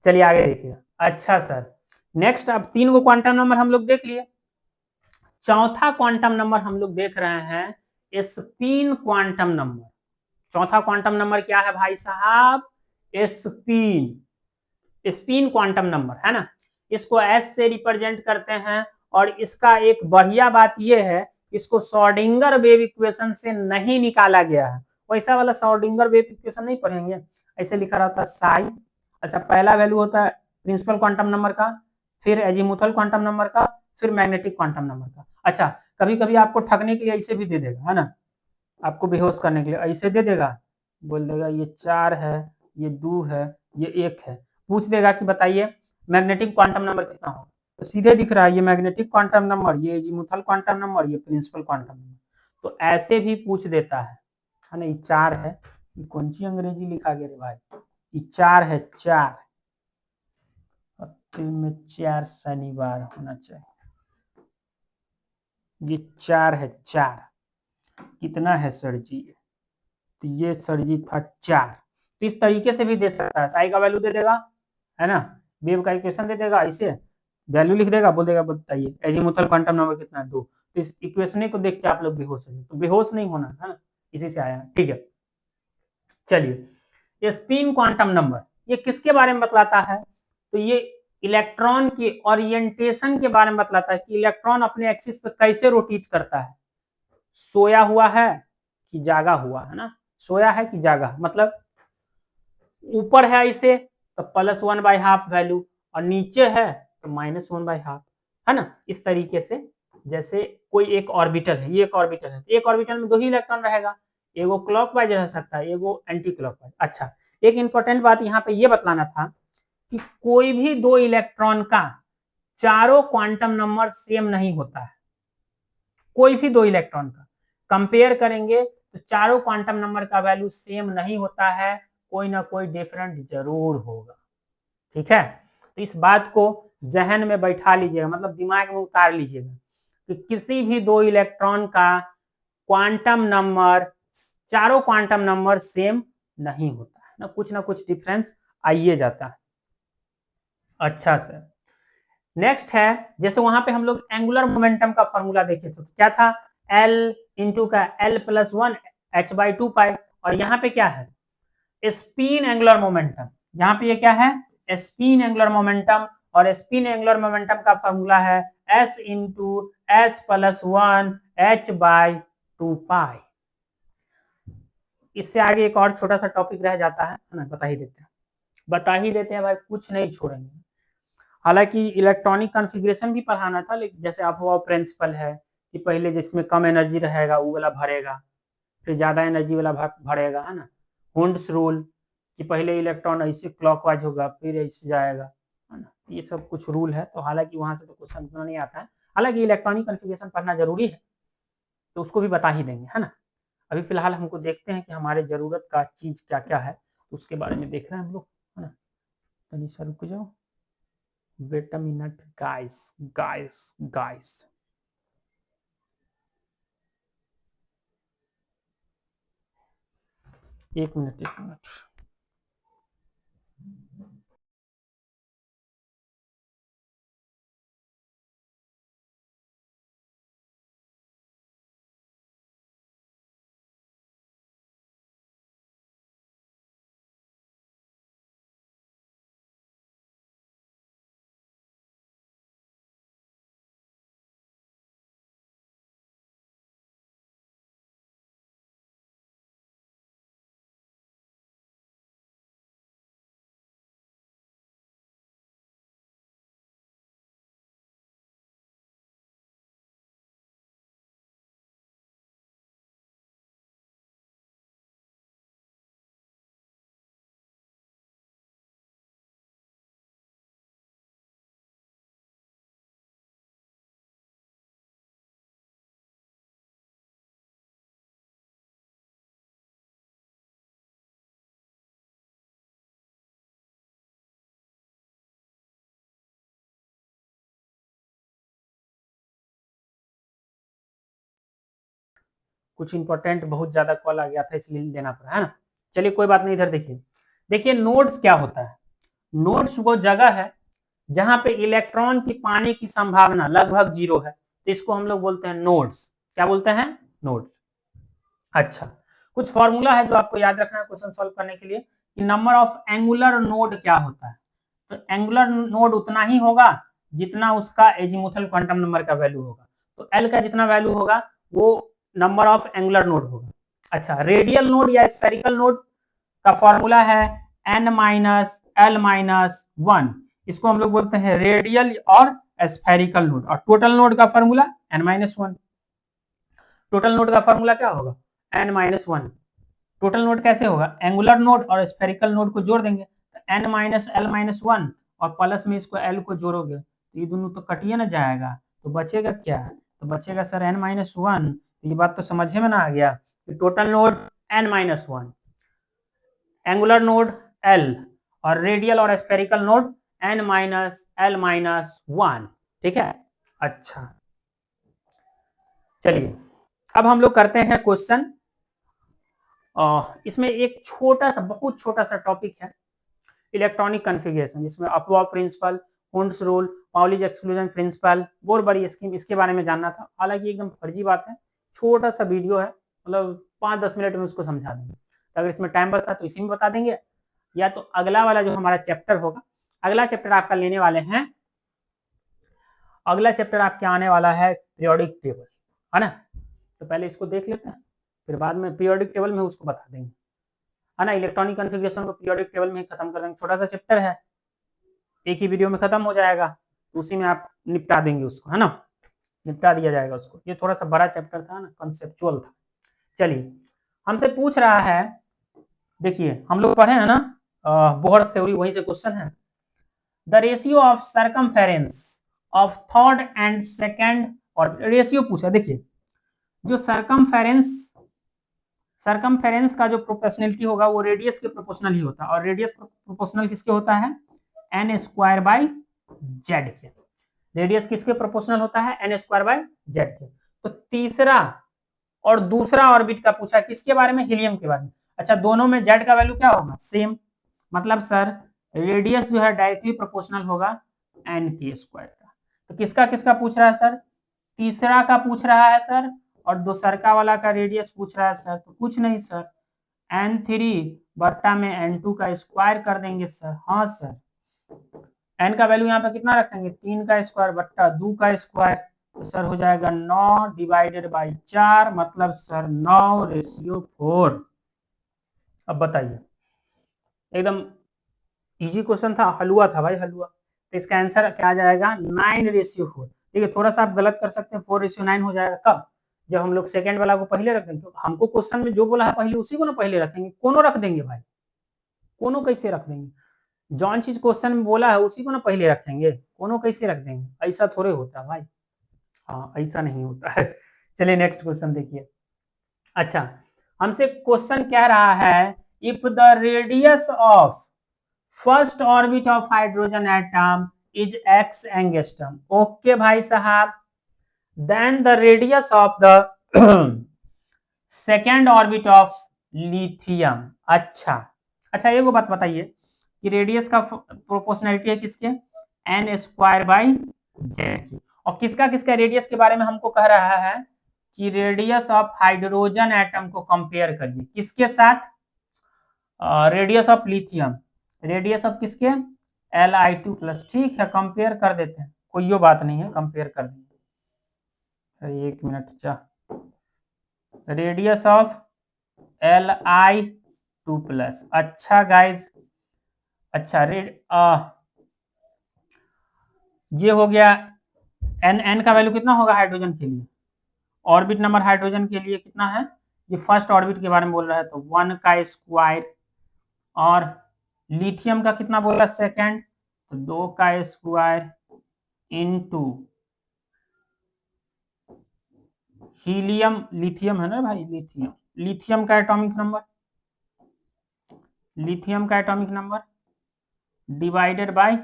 चलिए आगे देखिए। अच्छा सर, नेक्स्ट अब 3 को क्वांटम नंबर हम लोग देख लिए। चौथा क्वांटम नंबर हम लोग देख रहे हैं स्पिन क्वांटम नंबर। चौथा क्वांटम नंबर क्या है भाई साहब, स्पिन। स्पिन क्वांटम नंबर है ना, इसको एस से रिप्रेजेंट करते हैं। और इसका एक बढ़िया बात यह है, इसको श्रोडिंगर वेव इक्वेशन से नहीं निकाला गया है। वैसा वाला श्रोडिंगर वेव इक्वेशन नहीं पढ़ेंगे, ऐसे लिखा रहता है साई। अच्छा, पहला वैल्यू होता है प्रिंसिपल क्वांटम नंबर का, फिर एजीमुथल क्वांटम नंबर का, फिर मैग्नेटिक क्वांटम नंबर का। अच्छा, कभी कभी आपको ठगने के लिए ऐसे भी दे देगा, है ना, आपको बेहोश करने के लिए ऐसे दे देगा, बोल देगा ये 4 है, ये 2 है, ये 1 है। पूछ देगा कि बताइए मैग्नेटिक क्वांटम नंबर कितना होगा, तो सीधे दिख रहा है ये मैग्नेटिक क्वांटम नंबर, ये एजीमुथल क्वांटम नंबर, ये प्रिंसिपल क्वांटम नंबर। तो ऐसे भी पूछ देता है ना। ये 4 है, ये कौन सी अंग्रेजी लिखा गया रे भाई, ये 4 है, 4 हफ्ते में 4 शनिवार होना चाहिए। ये 4 है, 4 कितना है सर जी, तो ये सर जी था 4। तो इस तरीके से भी दे सकता है, साई का वैल्यू दे देगा, है ना, वेव का इक्वेशन दे देगा, ऐसे वैल्यू लिख देगा, बोल देगा बताइए एजीमुथल क्वांटम नंबर कितना है, 2। तो इस इक्वेशन को देख के आप लोग बेहोश हो, तो बेहोश नहीं होना है ना, इसी से आया, ठीक है। चलिए, स्पिन क्वांटम नंबर ये किसके बारे में बतलाता है, तो ये इलेक्ट्रॉन की ओरिएंटेशन के बारे में बतलाता है कि इलेक्ट्रॉन अपने एक्सिस पे कैसे रोटेट करता है, सोया हुआ है कि जागा हुआ है ना, सोया है कि जागा, मतलब ऊपर है इसे तो +1/2 वैल्यू, और नीचे है तो -1/2, है ना। इस तरीके से जैसे कोई एक ऑर्बिटल है, ये एक ऑर्बिटल है, एक ऑर्बिटल में 2 ही इलेक्ट्रॉन रहेगा, एगो क्लॉकवाइज रह सकता है, एगो एंटी क्लॉकवाइज। अच्छा, एक इंपॉर्टेंट बात यहाँ पे ये बतलाना था कि कोई भी 2 इलेक्ट्रॉन का चारों क्वांटम नंबर सेम नहीं होता है। कोई भी 2 इलेक्ट्रॉन का कंपेयर करेंगे तो चारों क्वांटम नंबर का वैल्यू सेम नहीं होता है, कोई ना कोई डिफरेंट जरूर होगा, ठीक है। तो इस बात को जहन में बैठा लीजिएगा, मतलब दिमाग में उतार लीजिएगा कि किसी भी 2 इलेक्ट्रॉन का क्वांटम नंबर, चारों क्वांटम नंबर सेम नहीं होता है ना कुछ डिफरेंस आइए जाता है। अच्छा सर, नेक्स्ट है, जैसे वहां पे हम लोग एंगुलर मोमेंटम का फॉर्मूला देखे थे, क्या था, L इंटू का L+1 h/2 और यहाँ पे क्या है, स्पिन एंगुलर मोमेंटम। यहाँ पे ये क्या है, स्पिन एंगुलर मोमेंटम, और स्पिन एंगुलर मोमेंटम का फॉर्मूला है S इंटू S+1 h/2। इससे आगे एक और छोटा सा टॉपिक रह जाता है ना, बता ही देते हैं भाई, कुछ नहीं छोड़ेंगे। हालांकि इलेक्ट्रॉनिक कॉन्फ़िगरेशन भी पढ़ाना था, लेकिन जैसे आप वो प्रिंसिपल है कि पहले जिसमें कम एनर्जी रहेगा वो वाला भरेगा, फिर ज्यादा एनर्जी वाला भरेगा, है ना। हुंड्स रूल कि पहले इलेक्ट्रॉन ऐसे क्लॉकवाइज होगा फिर ऐसे जाएगा, है ना। ये सब कुछ रूल है, तो हालांकि वहां से तो क्वेश्चन नहीं आता है। हालांकि इलेक्ट्रॉनिक कॉन्फ़िगरेशन पढ़ना जरूरी है, तो उसको भी बता ही देंगे, है ना। अभी फिलहाल हमको देखते हैं कि हमारे जरूरत का चीज क्या क्या है, तो उसके बारे में देख रहे हैं हम लोग, है ना। तो सर रुक जाओ, wait a minute guys, guys. एक मिनट। कुछ इंपॉर्टेंट बहुत ज्यादा कॉल आ गया था इसलिए लेना पड़ा, है ना। चलिए कोई बात नहीं, इधर देखिए नोड्स क्या होता है। नोड्स वो जगह है जहां पे इलेक्ट्रॉन की पाने की संभावना लगभग 0 है, तो इसको हम लोग बोलते हैं नोड्स। क्या बोलते हैं? नोड्स। अच्छा, कुछ फॉर्मूला है जो आपको याद रखना है क्वेश्चन सॉल्व करने के लिए कि नंबर ऑफ एंगुलर नोड क्या होता है। तो एंगुलर नोड उतना ही होगा जितना उसका एजीमुथल क्वांटम नंबर का वैल्यू होगा। तो एल का जितना वैल्यू होगा वो नंबर ऑफ एंगुलर नोड होगा। अच्छा, रेडियल नोड या स्फेरिकल नोड का फॉर्मूला है n माइनस एल माइनस 1। इसको हम लोग बोलते हैं रेडियल और स्फेरिकल नोड। और टोटल नोड का formula n minus 1। Total node का फॉर्मूला क्या होगा? n minus 1। टोटल नोड कैसे होगा? एंगुलर नोड और स्फेरिकल नोड को जोड़ देंगे तो n माइनस एल माइनस 1 और प्लस में इसको l को जोड़ोगे तो ये दोनों तो कटिए ना जाएगा, तो बचेगा क्या? तो बचेगा सर n माइनस 1। ये बात तो समझे में ना आ गया कि total node n minus 1, angular node l और रेडियल और spherical node n minus L minus 1। ठीक है। अच्छा, चलिए अब हम लोग करते हैं क्वेश्चन। इसमें एक छोटा सा, बहुत छोटा सा टॉपिक है इलेक्ट्रॉनिक कॉन्फ़िगरेशन, जिसमें Aufbau principle, Hund's rule, Pauli's exclusion principle, Bohr Bury scheme, इसके बारे में जानना था। हालांकि एकदम फर्जी बात है, छोटा सा वीडियो है, मतलब 5-10 मिनट में उसको समझा देंगे। तो अगर इसमें टाइम बचता तो इसी में बता देंगे, या तो अगला वाला जो हमारा चैप्टर होगा, अगला चैप्टर आपका लेने वाले हैं, अगला चैप्टर आपके आने वाला है पीरियोडिक टेबल, है ना। तो पहले इसको देख लेते हैं, फिर बाद में पीरियोडिक टेबल में उसको बता देंगे, है ना। इलेक्ट्रॉनिक कॉन्फ़िगरेशन को पीरियोडिक टेबल में ही खत्म कर देंगे। छोटा सा चैप्टर है, एक ही वीडियो में खत्म हो जाएगा, तो उसी में आप निपटा देंगे उसको, है ना, निपटा दिया जाएगा उसको। ये थोड़ा सा बड़ा चैप्टर था ना, कंसेप्चुअल था। चलिए, हमसे पूछ रहा है, देखिए हम लोग पढ़े हैं ना बोहर थ्योरी, वहीं से क्वेश्चन है। The ratio of circumference of third and second, और रेशियो पूछा। देखिए जो सर्कमफेरेंस का जो प्रोपोर्शनलिटी होगा वो रेडियस के प्रोपोर्शनल ही होता है, और रेडियस प्रोपोर्शनल किसके होता है? एन स्क्वायर बाई जेड के। रेडियस किसके प्रोपोर्शनल होता है? एन स्क्वायर बाई जेड के। तो तीसरा और दूसरा ऑर्बिट का पूछा, किसके बारे में? हीलियम के बारे में। अच्छा, दोनों में जेड का वैल्यू क्या होगा? सेम। मतलब सर रेडियस जो है डायरेक्टली प्रोपोर्शनल होगा एन के स्क्वायर का। तो किसका किसका पूछ रहा है सर? तीसरा का पूछ रहा है सर, और दूसरका वाला का रेडियस पूछ रहा है सर। तो कुछ नहीं सर, n3 बट्टा में n2 का स्क्वायर कर देंगे सर। हाँ सर, n का वैल्यू यहाँ पे कितना रखेंगे? 3 का स्क्वायर बट्टा 2 का स्क्वायर, तो सर हो जाएगा 9 डिवाइडेड बाई 4, मतलब सर 9/4। अब बताइए, एकदम इजी क्वेश्चन था, हलवा था भाई, हलवा। तो इसका आंसर क्या आ जाएगा? 9/4। देखिए थोड़ा सा आप गलत कर सकते हैं, 4/9 हो जाएगा। कब? जब हम लोग सेकंड वाला को पहले रखेंगे। तो हमको क्वेश्चन में जो बोला है पहले उसी को ना पहले रखेंगे, कोनो रख देंगे भाई, कोनो कैसे रख देंगे? जौन चीज क्वेश्चन में बोला है उसी को ना पहले रखेंगे, कोनो कैसे रख देंगे? ऐसा थोड़े होता है भाई, हाँ ऐसा नहीं होता है। चलिए नेक्स्ट क्वेश्चन देखिए। अच्छा, हमसे क्वेश्चन कह रहा है, if the radius of first orbit of hydrogen atom is x angstrom. Okay भाई साहब, then the radius of the second orbit of lithium. अच्छा अच्छा, एक बात बताइए कि रेडियस का प्रोपोर्शनलिटी है किसके? एन स्क्वायर बाई जेड की। और किसका किसका रेडियस के बारे में हमको कह रहा है कि रेडियस ऑफ हाइड्रोजन एटम को कंपेयर करिए किसके साथ? Radius of lithium. Radius of किसके? Li2 plus. ठीक है, कंपेयर कर देते हैं, कोई बात नहीं है, कंपेयर कर देंगे। 1 मिनट चा, रेडियस ऑफ Li2 प्लस। अच्छा गाइज, अच्छा ये हो गया। एन का वैल्यू कितना होगा हाइड्रोजन के लिए? ऑर्बिट नंबर हाइड्रोजन के लिए कितना है? ये फर्स्ट ऑर्बिट के बारे में बोल रहा है, तो 1 का स्क्वायर। और लिथियम का कितना बोला? सेकेंड, तो 2 का स्क्वायर इनटू हीलियम, लिथियम है ना भाई, लिथियम, लिथियम का एटॉमिक नंबर, लिथियम का atomic number divided by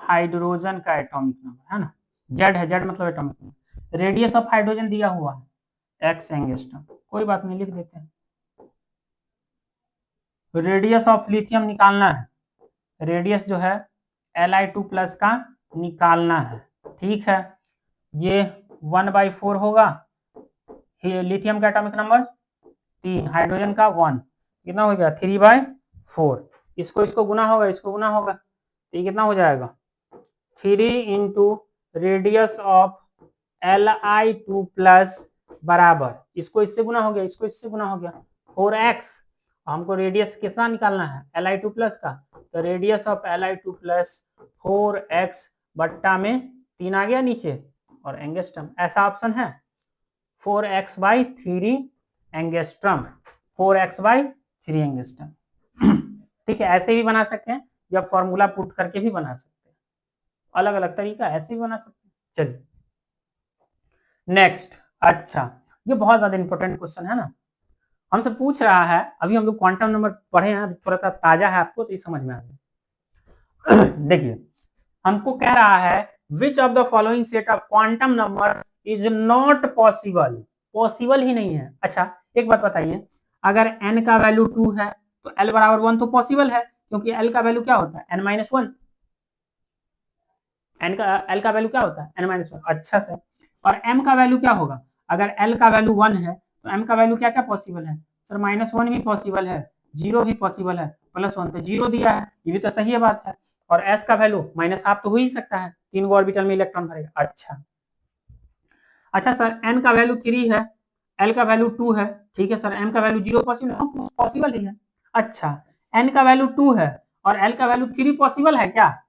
hydrogen का एटॉमिक नंबर, है ना। जेड है, जेड मतलब atomic number. Radius of hydrogen दिया हुआ है x एंगस्ट्रम, कोई बात नहीं लिख देते हैं। रेडियस ऑफ लिथियम निकालना है, रेडियस जो है Li2+ का निकालना है, ठीक है। ये 1/4 होगा, लिथियम का एटॉमिक नंबर 3, हाइड्रोजन का 1, कितना हो गया 3/4। इसको गुना होगा, इसको गुना होगा, तो ये कितना हो जाएगा 3 इंटू रेडियस ऑफ Li2+ बराबर, इसको इससे गुना हो गया, इसको इससे गुना हो गया 4x। हमको रेडियस कितना निकालना है Li2+ का, तो रेडियस ऑफ Li2+ 4x बट्टा में 3 आ गया नीचे और एंगस्ट्रम, ऐसा ऑप्शन है 4x/3 एंगस्ट्रम, 4x/3 एंगस्ट्रम। ठीक है, ऐसे भी बना सकते हैं या फॉर्मूला पुट करके भी बना सकते हैं, अलग अलग तरीका ऐसे भी बना सकते हैं। चलिए नेक्स्ट। अच्छा, ये बहुत ज्यादा इंपॉर्टेंट क्वेश्चन है ना, हमसे पूछ रहा है, अभी हम लोग क्वांटम नंबर पढ़े हैं, थोड़ा सा ताजा है आपको तो ये समझ में आ गया। देखिए हमको कह रहा है which of the following set of quantum number is not possible, possible ही नहीं है। अच्छा एक बात बताइए, अगर n का वैल्यू 2 है तो l बराबर 1 तो पॉसिबल है, क्योंकि l का वैल्यू क्या होता है n-1, l का वैल्यू क्या होता है n-1। अच्छा सर, और m का वैल्यू क्या होगा, अगर l का वैल्यू 1 है तो m का वैल्यू क्या क्या पॉसिबल है सर, -1 भी पॉसिबल है, 0 भी पॉसिबल है, +1 तो 0 दिया है, ये भी तो सही है बात है। और s का वैल्यू -1/2 तो हो ही सकता है, 3 गो ऑर्बिटल में इलेक्ट्रॉन भरेगा। अच्छा सर n का वैल्यू 3 है, l का वैल्यू 2 है, ठीक है सर, m का वैल्यू 0 पॉसिबल, पॉसिबल ही है। अच्छा n का वैल्यू 2 है और l का वैल्यू 3 पॉसिबल है क्या,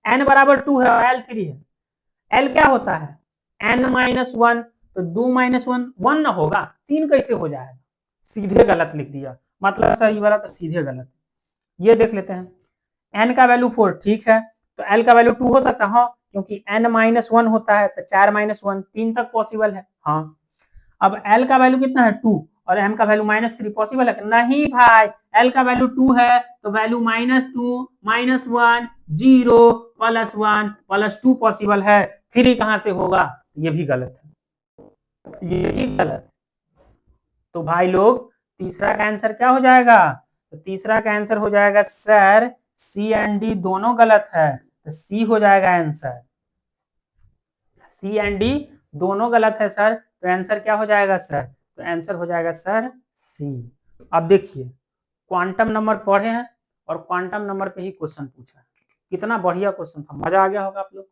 n बराबर 2 है और l 3 है, l क्या होता है n-1, तो 2-1 1 ना होगा, 3 कैसे हो जाएगा, सीधे गलत लिख दिया, मतलब सही वाला तो सीधे गलत। ये देख लेते हैं, n का वैल्यू 4, ठीक है, तो l का वैल्यू 2 हो सकता है, हाँ, क्योंकि n-1 होता है तो 4-1 3 तक पॉसिबल है, हाँ। अब l का वैल्यू कितना है 2 और m का वैल्यू -3 पॉसिबल है, नहीं भाई, l का वैल्यू 2 है तो वैल्यू -2 -1 0 +1 +2 पॉसिबल है, 3 कहां से होगा, ये भी गलत है, ये भी गलत। तो भाई लोग तीसरा का आंसर क्या हो जाएगा, तो तीसरा का आंसर हो जाएगा सर सी एंड डी दोनों गलत है, तो सी हो जाएगा आंसर, सी एंड डी दोनों गलत है सर, तो आंसर क्या हो जाएगा सर, तो आंसर हो जाएगा सर सी। अब देखिए क्वांटम नंबर पढ़े हैं और क्वांटम नंबर पे ही क्वेश्चन पूछा है, कितना बढ़िया क्वेश्चन था, मजा आ गया होगा आप लोग।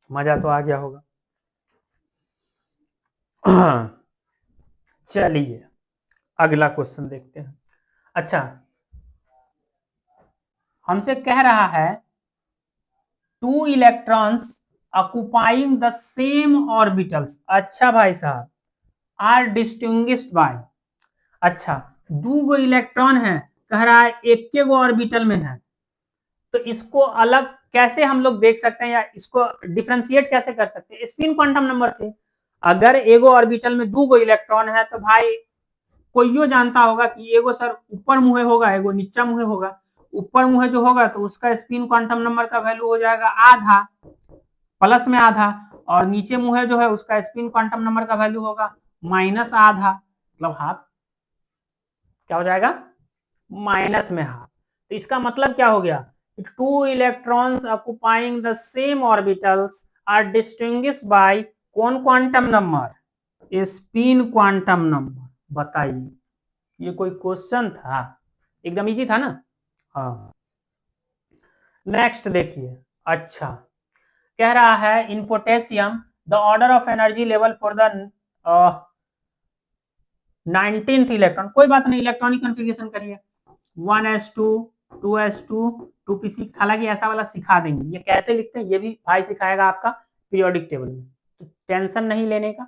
मजा तो आ गया होगा। चलिए अगला क्वेश्चन देखते हैं। अच्छा हमसे कह रहा है 2 electrons occupying the same orbitals, अच्छा भाई साहब, आर डिस्टिंग्विश्ड बाय, अच्छा 2 गो इलेक्ट्रॉन है, कह रहा है एक के गो ऑर्बिटल में है, तो इसको अलग कैसे हम लोग देख सकते हैं या इसको डिफरेंशिएट कैसे कर सकते हैं स्पिन क्वांटम नंबर से। अगर एगो ऑर्बिटल में 2 गो इलेक्ट्रॉन है तो भाई कोई जानता होगा कि एगो सर ऊपर मुहे होगा, एगो नीचा मुहे होगा, ऊपर मुहे जो होगा तो उसका स्पिन क्वांटम नंबर का वैल्यू हो जाएगा आधा, प्लस में आधा, और नीचे मुहे जो है उसका स्पिन क्वांटम नंबर का वैल्यू होगा -आधा, मतलब हाफ, क्या हो जाएगा माइनस में हाफ। तो इसका मतलब क्या हो गया, 2 electrons occupying the same orbitals are distinguished by कौन quantum number, spin quantum number. बताइए ये कोई क्वेश्चन था, एकदम इजी था ना। हाँ नेक्स्ट देखिए, अच्छा कह रहा है in potassium the order of energy level for the 19th electron, कोई बात नहीं इलेक्ट्रॉनिक कॉन्फ़िगरेशन करिए, 1s2 2s2 2p6, हालांकि ऐसा वाला सिखा देंगे, ये कैसे लिखते हैं ये भी भाई सिखाएगा आपका पीरियोडिक टेबल में, तो टेंशन नहीं लेने का,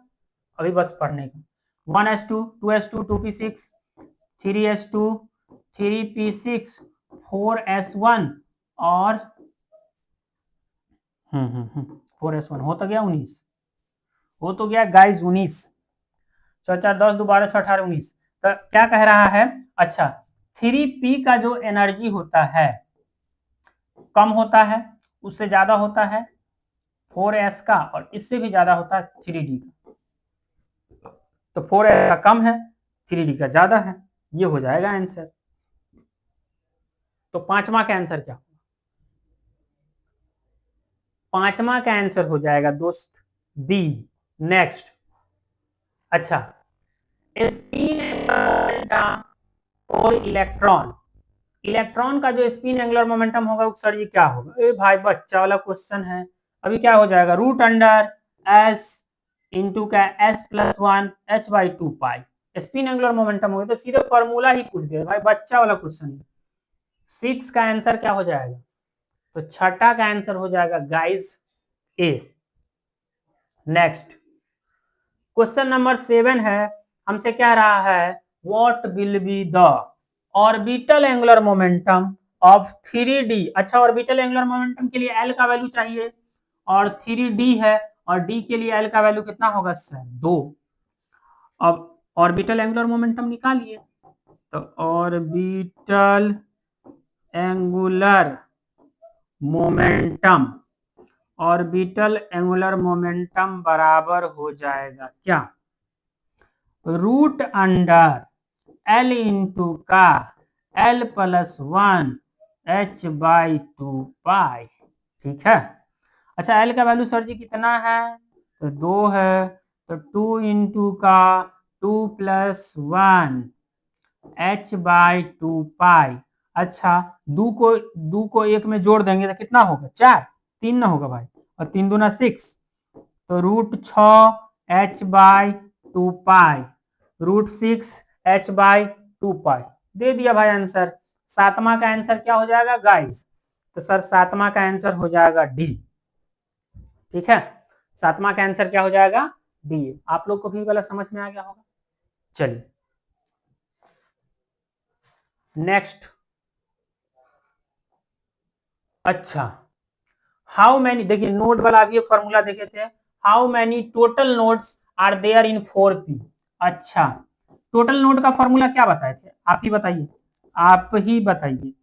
अभी बस पढ़ने का। 1s2 2s2 2p6 3s2 3p6 4s1 और 4s1 हो तो गया 19, हो तो गया गाइस 19, 4 10 12 6 18 19। तो क्या कह रहा है, अच्छा 3p का जो एनर्जी होता है कम होता है, उससे ज्यादा होता है, 4s का, और इससे भी ज्यादा होता है 3d का। तो 4s का कम है, 3d का ज्यादा है, ये हो जाएगा आंसर। तो पांचवा का आंसर क्या? पांचवा का आंसर हो जाएगा दोस्त बी। नेक्स्ट, अच्छा, स्पिन मोमेंटम और इलेक्ट्रॉन, इलेक्ट्रॉन का जो स्पिन एंगुलर मोमेंटम होगा सर ये क्या होगा? ए भाई बच्चा वाला क्वेश्चन है। अभी क्या हो जाएगा, रूट अंडर एस इंटू का S plus one H by two pi. Spin angular momentum होगा तो सीधे फॉर्मूला ही पूछ दिया भाई, बच्चा वाला क्वेश्चन है। 6 का आंसर क्या हो जाएगा? तो छठा का आंसर हो जाएगा गाइस ए। नेक्स्ट, क्वेश्चन नंबर 7 है, हमसे कह रहा है what will be the orbital angular momentum of 3d। अच्छा, ऑर्बिटल एंगुलर मोमेंटम के लिए एल का वैल्यू चाहिए, और 3d है, और डी के लिए एल का वैल्यू कितना होगा सर? 2। अब ऑर्बिटल एंगुलर मोमेंटम निकालिए, तो orbital angular momentum, orbital angular momentum बराबर हो जाएगा क्या? रूट अंडर एल इंटू का L plus one H by two pi. ठीक है। अच्छा, एल का वैल्यू सर जी कितना है? तो 2 है, तो 2 इंटू का 2 plus one H by two pi. अच्छा, 2 को 1 में जोड़ देंगे तो कितना होगा? 4। 3 ना होगा भाई, और 3 दूना 6, तो root 6 H by two pi, root 6 H by two pi. दे दिया भाई आंसर। सातवां का आंसर क्या हो जाएगा गाइस? तो सर सातवां का आंसर हो जाएगा डी। ठीक है, सातवां का आंसर क्या हो जाएगा? डी। आप लोग को भी वाला समझ में आ गया होगा। चलिए नेक्स्ट, अच्छा, हाउ मैनी, देखिए नोड वाला अभी फॉर्मूला देखे थे, how many total nodes are there in 4p। अच्छा, टोटल नोड का फॉर्मूला क्या बताए थे? आप ही बताइए, आप ही बताइए।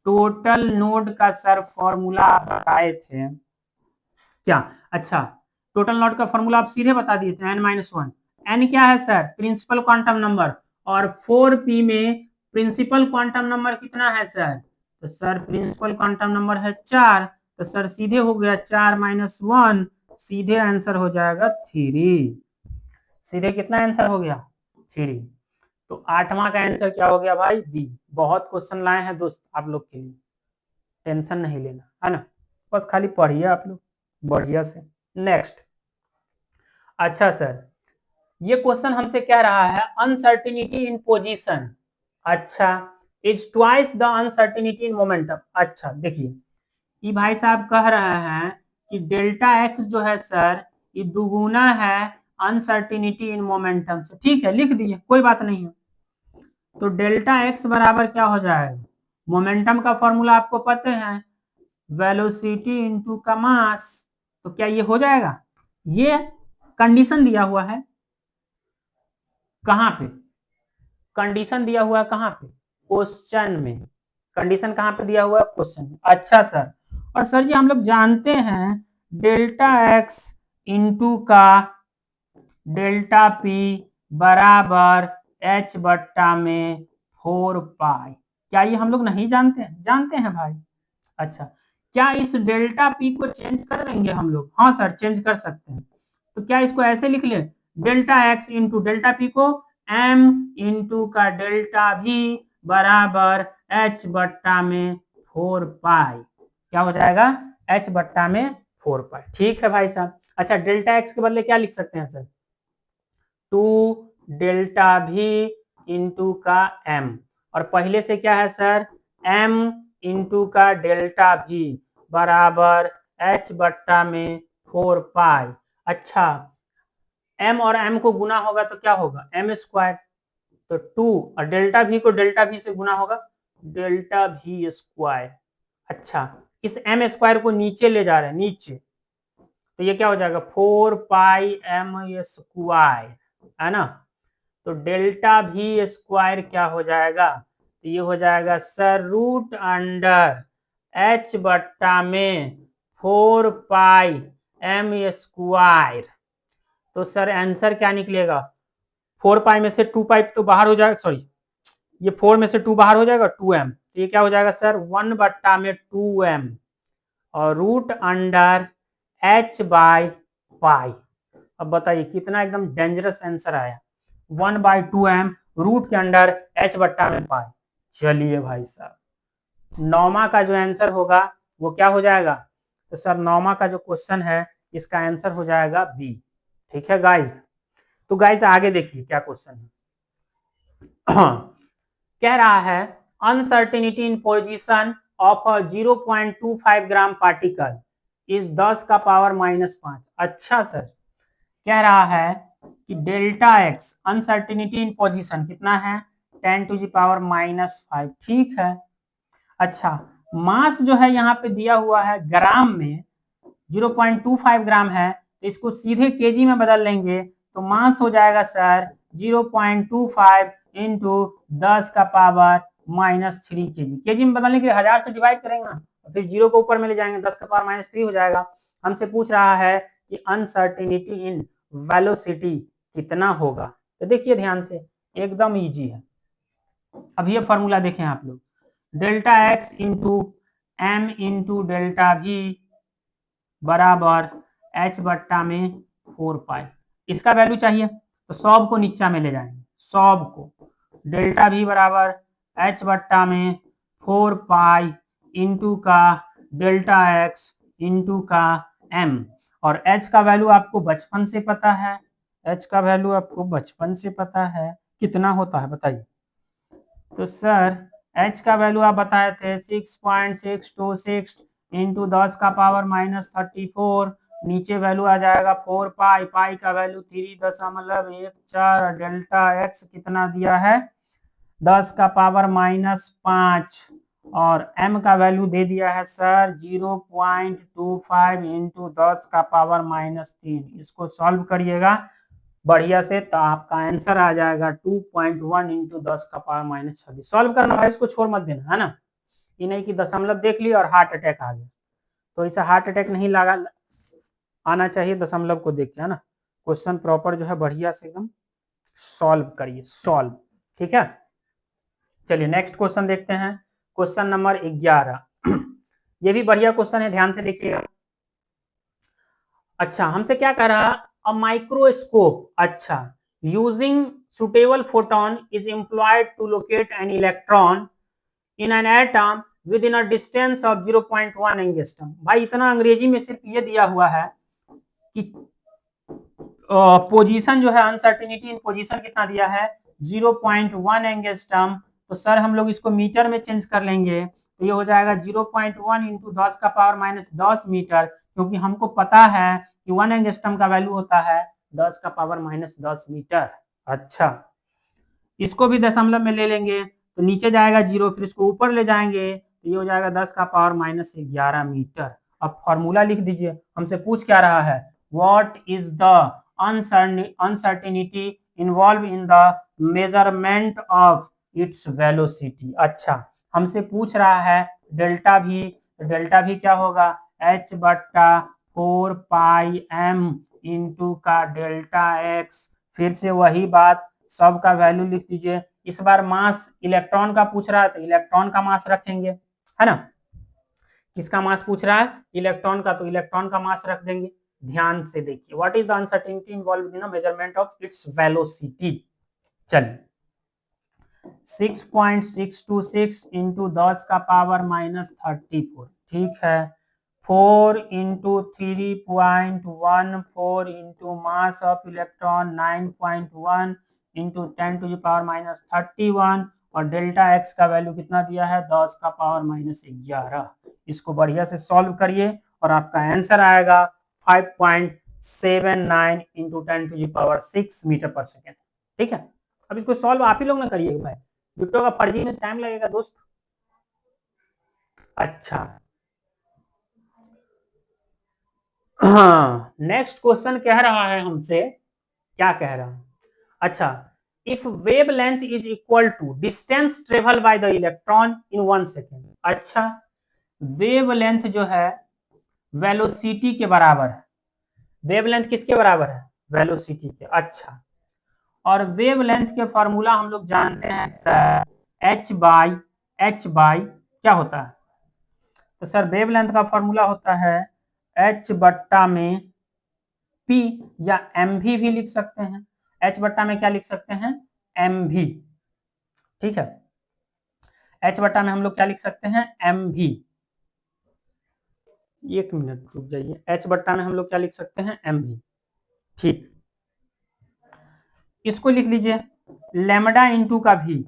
टोटल नोड का सर फॉर्मूला बताए थे क्या? अच्छा, टोटल नोड का फॉर्मूला आप सीधे बता दिए थे, n-1। n क्या है सर? प्रिंसिपल क्वांटम नंबर, और 4p में प्रिंसिपल क्वांटम नंबर कितना है सर? तो सर प्रिंसिपल क्वांटम नंबर है 4, तो सर सीधे हो गया 4 माइनस 1, सीधे आंसर हो जाएगा 3। सीधे कितना आंसर हो गया? 3। तो आठवां का आंसर क्या हो गया भाई? बी। बहुत क्वेश्चन लाए हैं दोस्त आप लोग के लिए, टेंशन नहीं लेना है ना, बस खाली पढ़िए आप लोग बढ़िया से। नेक्स्ट, अच्छा सर, ये क्वेश्चन हमसे कह रहा है अनसर्टिनिटी इन पोजीशन, अच्छा, is twice the uncertainty in momentum. अच्छा देखिए, ये भाई साहब कह रहे हैं कि डेल्टा एक्स जो है सर, ये दुगुना है अनसर्टिनिटी इन मोमेंटम से। ठीक है, लिख दिए, कोई बात नहीं है। तो डेल्टा एक्स बराबर क्या हो जाएगा? मोमेंटम का फॉर्मूला आपको पता है, वेलोसिटी इंटू का मास। तो क्या ये हो जाएगा? ये कंडीशन दिया हुआ है कहां पे? कंडीशन दिया हुआ है कहां पे? क्वेश्चन में। कंडीशन कहां पे दिया हुआ है? क्वेश्चन में। अच्छा सर, और सर जी हम लोग जानते हैं डेल्टा एक्स इंटू का डेल्टा पी बराबर एच बट्टा में 4 पाई। क्या ये हम लोग नहीं जानते हैं? जानते हैं भाई। अच्छा, क्या इस डेल्टा पी को चेंज कर देंगे हम लोग? हाँ सर, चेंज कर सकते हैं। तो क्या इसको ऐसे लिख ले, delta X into delta P को एम इंटू का डेल्टा भी बराबर एच बट्टा में 4 पाई। क्या हो जाएगा? एच बट्टा में 4 पाई। ठीक है भाई साहब। अच्छा, डेल्टा एक्स के बदले क्या लिख सकते हैं सर? 2 डेल्टा भी इंटू का एम, और पहले से क्या है सर? एम इंटू का डेल्टा भी बराबर एच बट्टा में 4 पाई। अच्छा, एम और एम को गुना होगा तो क्या होगा? एम स्क्वायर, तो 2, और डेल्टा भी को डेल्टा भी से गुना होगा, डेल्टा भी स्क्वायर। अच्छा, इस एम स्क्वायर को नीचे ले जा रहे हैं, नीचे, तो ये क्या हो जाएगा? 4 पाई एम स्क्वायर, है ना। तो डेल्टा भी स्क्वायर क्या हो जाएगा? तो ये हो जाएगा सर रूट अंडर एच बट्टा में 4 पाई एम स्क्वायर। तो सर आंसर क्या निकलेगा, 4 पाई में से 2 पाई तो बाहर हो जाएगा, सॉरी ये 4 में से 2 बाहर हो जाएगा, 2m, तो ये क्या हो जाएगा सर 1 बट्टा में 2m और root under h by pi. अब बताइए कितना एकदम डेंजरस आंसर आया, 1/2m रूट के अंडर h बट्टा में पाई। चलिए भाई साहब, नौमा का जो आंसर होगा वो क्या हो जाएगा, तो सर नौमा का जो क्वेश्चन है इसका आंसर हो जाएगा बी। ठीक है गाइज, तो गाइज आगे देखिए क्या क्वेश्चन है। कह रहा है uncertainty in position of a 0.25 gram particle is 10 का पावर -5। अच्छा सर, कह रहा है कि डेल्टा एक्स अनसर्टेनिटी इन पोजीशन कितना है 10 टू द पावर -5। ठीक है, अच्छा मास जो है यहाँ पे दिया हुआ है ग्राम में 0.25 ग्राम है, तो इसको सीधे केजी में बदल लेंगे तो मास हो जाएगा सर 0.25 इंटू 10 का पावर -3 केजी। केजी में बदलने के लिए 1000 से डिवाइड करेंगे ना, तो फिर 0 को ऊपर में ले जाएंगे, 10 का पावर -3 हो जाएगा। हमसे पूछ रहा है कि अनसर्टेनिटी इन वेलोसिटी कितना होगा, तो देखिए ध्यान से एकदम इजी है। अब ये फॉर्मूला देखें आप लोग, delta X into M into delta V बराबर h बट्टा में 4 पाई। इसका वैल्यू चाहिए तो सब को नीचा में ले जाएंगे, सब को, डेल्टा भी बराबर h बट्टा में 4 पाई इंटू का डेल्टा x इंटू का m, और h का वैल्यू आपको बचपन से पता है, h का वैल्यू आपको बचपन से पता है कितना होता है बताइए। तो सर h का वैल्यू आप बताए थे 6.626 इंटू 10 का पावर -34, नीचे वैल्यू आ जाएगा 4 पाई, पाई का वैल्यू 3.14, डेल्टा x कितना दिया है 10 का पावर -5 और m का वैल्यू दे दिया है सर 0.25 इंटू 10 का पावर -3। इसको सॉल्व करिएगा बढ़िया से तो आपका आंसर आ जाएगा 2.1 इंटू 10 का पावर -26। सॉल्व करना है, इसको छोड़ मत देना है ना, ये नहीं कि दशमलव देख लिया और हार्ट अटैक आ गया, तो ऐसा हार्ट अटैक नहीं लगा आना चाहिए दशमलव को देख के, है ना। क्वेश्चन प्रॉपर जो है बढ़िया से एकदम सॉल्व करिए, सॉल्व। ठीक है, चलिए नेक्स्ट क्वेश्चन देखते हैं, क्वेश्चन नंबर 11। ये भी बढ़िया क्वेश्चन है, ध्यान से देखिएगा। अच्छा हमसे क्या कह रहा, अ माइक्रोस्कोप, अच्छा using suitable photon is employed to locate an electron in an atom within a distance of 0.1 angstrom. भाई इतना अंग्रेजी में सिर्फ ये दिया हुआ है कि पोजीशन जो है अनसर्टेनिटी इन पोजीशन कितना दिया है 0.1 एंगस्ट्रॉम, तो सर हम लोग इसको मीटर में चेंज कर लेंगे, तो ये हो जाएगा 0.1 इंटू 10 का पावर -10 मीटर, क्योंकि हमको पता है कि 1 एंगस्ट्रॉम का वैल्यू होता है 10 का पावर -10 मीटर। अच्छा इसको भी दशमलव में ले लेंगे तो नीचे जाएगा 0, फिर इसको ऊपर ले जाएंगे तो ये हो जाएगा 10 का पावर -11 मीटर। अब फॉर्मूला लिख दीजिए, हमसे पूछ क्या रहा है, what is the uncertainty involve in the measurement of its velocity. अच्छा हमसे पूछ रहा है डेल्टा भी, तो डेल्टा भी क्या होगा h बट्टा 4 पाई m इंटू का डेल्टा x, फिर से वही बात, सब का वैल्यू लिख दीजिए। इस बार मास इलेक्ट्रॉन का पूछ रहा है तो इलेक्ट्रॉन का मास रखेंगे, है ना। किसका मास पूछ रहा है, इलेक्ट्रॉन का, तो इलेक्ट्रॉन का मास रख देंगे। ध्यान से देखिए, what is the uncertainty involved in the measurement of its velocity. चलिए 6.626 इंटू 10 का पावर -34, ठीक है, 4 into 3.14 into mass of electron 9.1 into 10 to the power -31, और डेल्टा एक्स का वैल्यू कितना दिया है 10 का पावर -11। इसको बढ़िया से सॉल्व करिए और आपका आंसर आएगा 5.79 into 10 to the power 6 metre पर सेकेंड। ठीक है, अब इसको सॉल्व आप ही लोग ना करिएगा भाई, बिट्टो का फर्जी में टाइम लगेगा दोस्त। अच्छा हाँ नेक्स्ट क्वेश्चन कह रहा है हमसे, क्या कह रहा है, अच्छा if wavelength is equal to distance travel by the electron in 1 second. अच्छा वेव लेंथ जो है वेलोसिटी के बराबर है, वेवलेंथ किसके बराबर है? वेलोसिटी के। अच्छा, और वेवलेंथ के फॉर्मूला हम लोग जानते हैं एच बाई क्या होता है? तो सर वेवलेंथ का फॉर्मूला होता है एच बट्टा में पी, या एम भी लिख सकते हैं। एच बट्टा में क्या लिख सकते हैं? एम भी। ठीक है, एच बट्टा में हम लोग क्या लिख सकते हैं? एम भी। एक मिनट रुक जाइए, एच बट्टा में हम लोग क्या लिख सकते हैं? एम भी। ठीक, इसको लिख लीजिए लेमडा इंटू का भी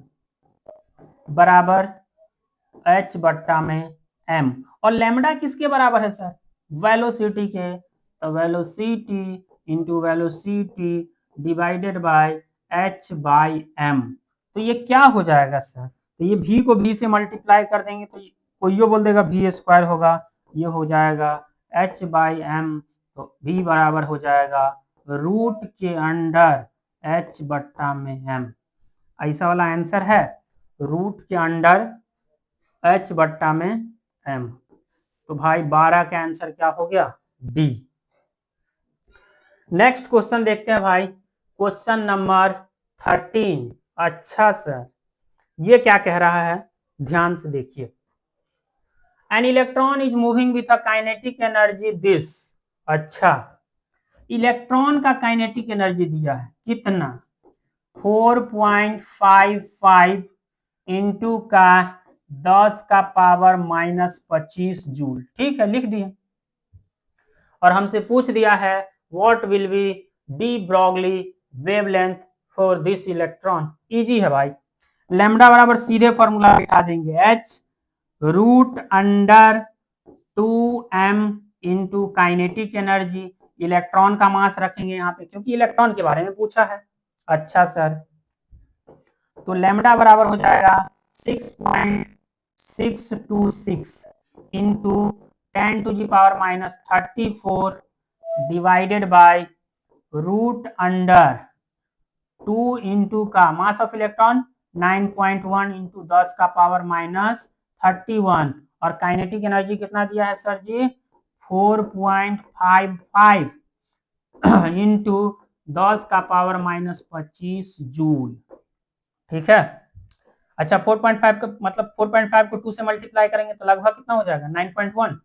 बराबर एच बट्टा में एम। और लेमडा किसके बराबर है सर? वेलोसिटी के। तो velocity into velocity divided by H by M. तो ये क्या हो जाएगा सर? तो ये भी को भी से मल्टीप्लाई कर देंगे तो कोई ये बोल देगा भी स्क्वायर होगा, ये हो जाएगा एच बाई एम। तो भी बराबर हो जाएगा रूट के अंडर एच बट्टा में एम। ऐसा वाला आंसर है, रूट के अंडर एच बट्टा में एम। तो भाई 12 का आंसर क्या हो गया? डी। नेक्स्ट क्वेश्चन देखते हैं भाई, क्वेश्चन नंबर 13। अच्छा सर, ये क्या कह रहा है? ध्यान से देखिए। An electron is moving with a kinetic energy this. अच्छा, इलेक्ट्रॉन का काइनेटिक एनर्जी दिया है कितना? 4.55 इंटू का 10 का पावर -25 जूल। ठीक है, लिख दिए। और हमसे पूछ दिया है what will be de Broglie wavelength for this electron. Easy है भाई, लैम्डा बराबर सीधे फॉर्मूला बिठा देंगे H root under 2m into kinetic energy. Electron का मास रखेंगे यहाँ पे क्योंकि इलेक्ट्रॉन के बारे में पूछा है। अच्छा सर, तो लैम्डा बराबर हो जाएगा 6.626 into 10⁻⁻34 divided by root under 2 into का मास ऑफ इलेक्ट्रॉन 9.1 इंटू 10 का पावर -31। और काइनेटिक एनर्जी कितना दिया है सर जी? 4.55 इंटू 10 का पावर -25 जूल। ठीक है। अच्छा, 4.5 का मतलब 4.5 को 2 से मल्टीप्लाई करेंगे तो लगभग कितना हो जाएगा? 9.1।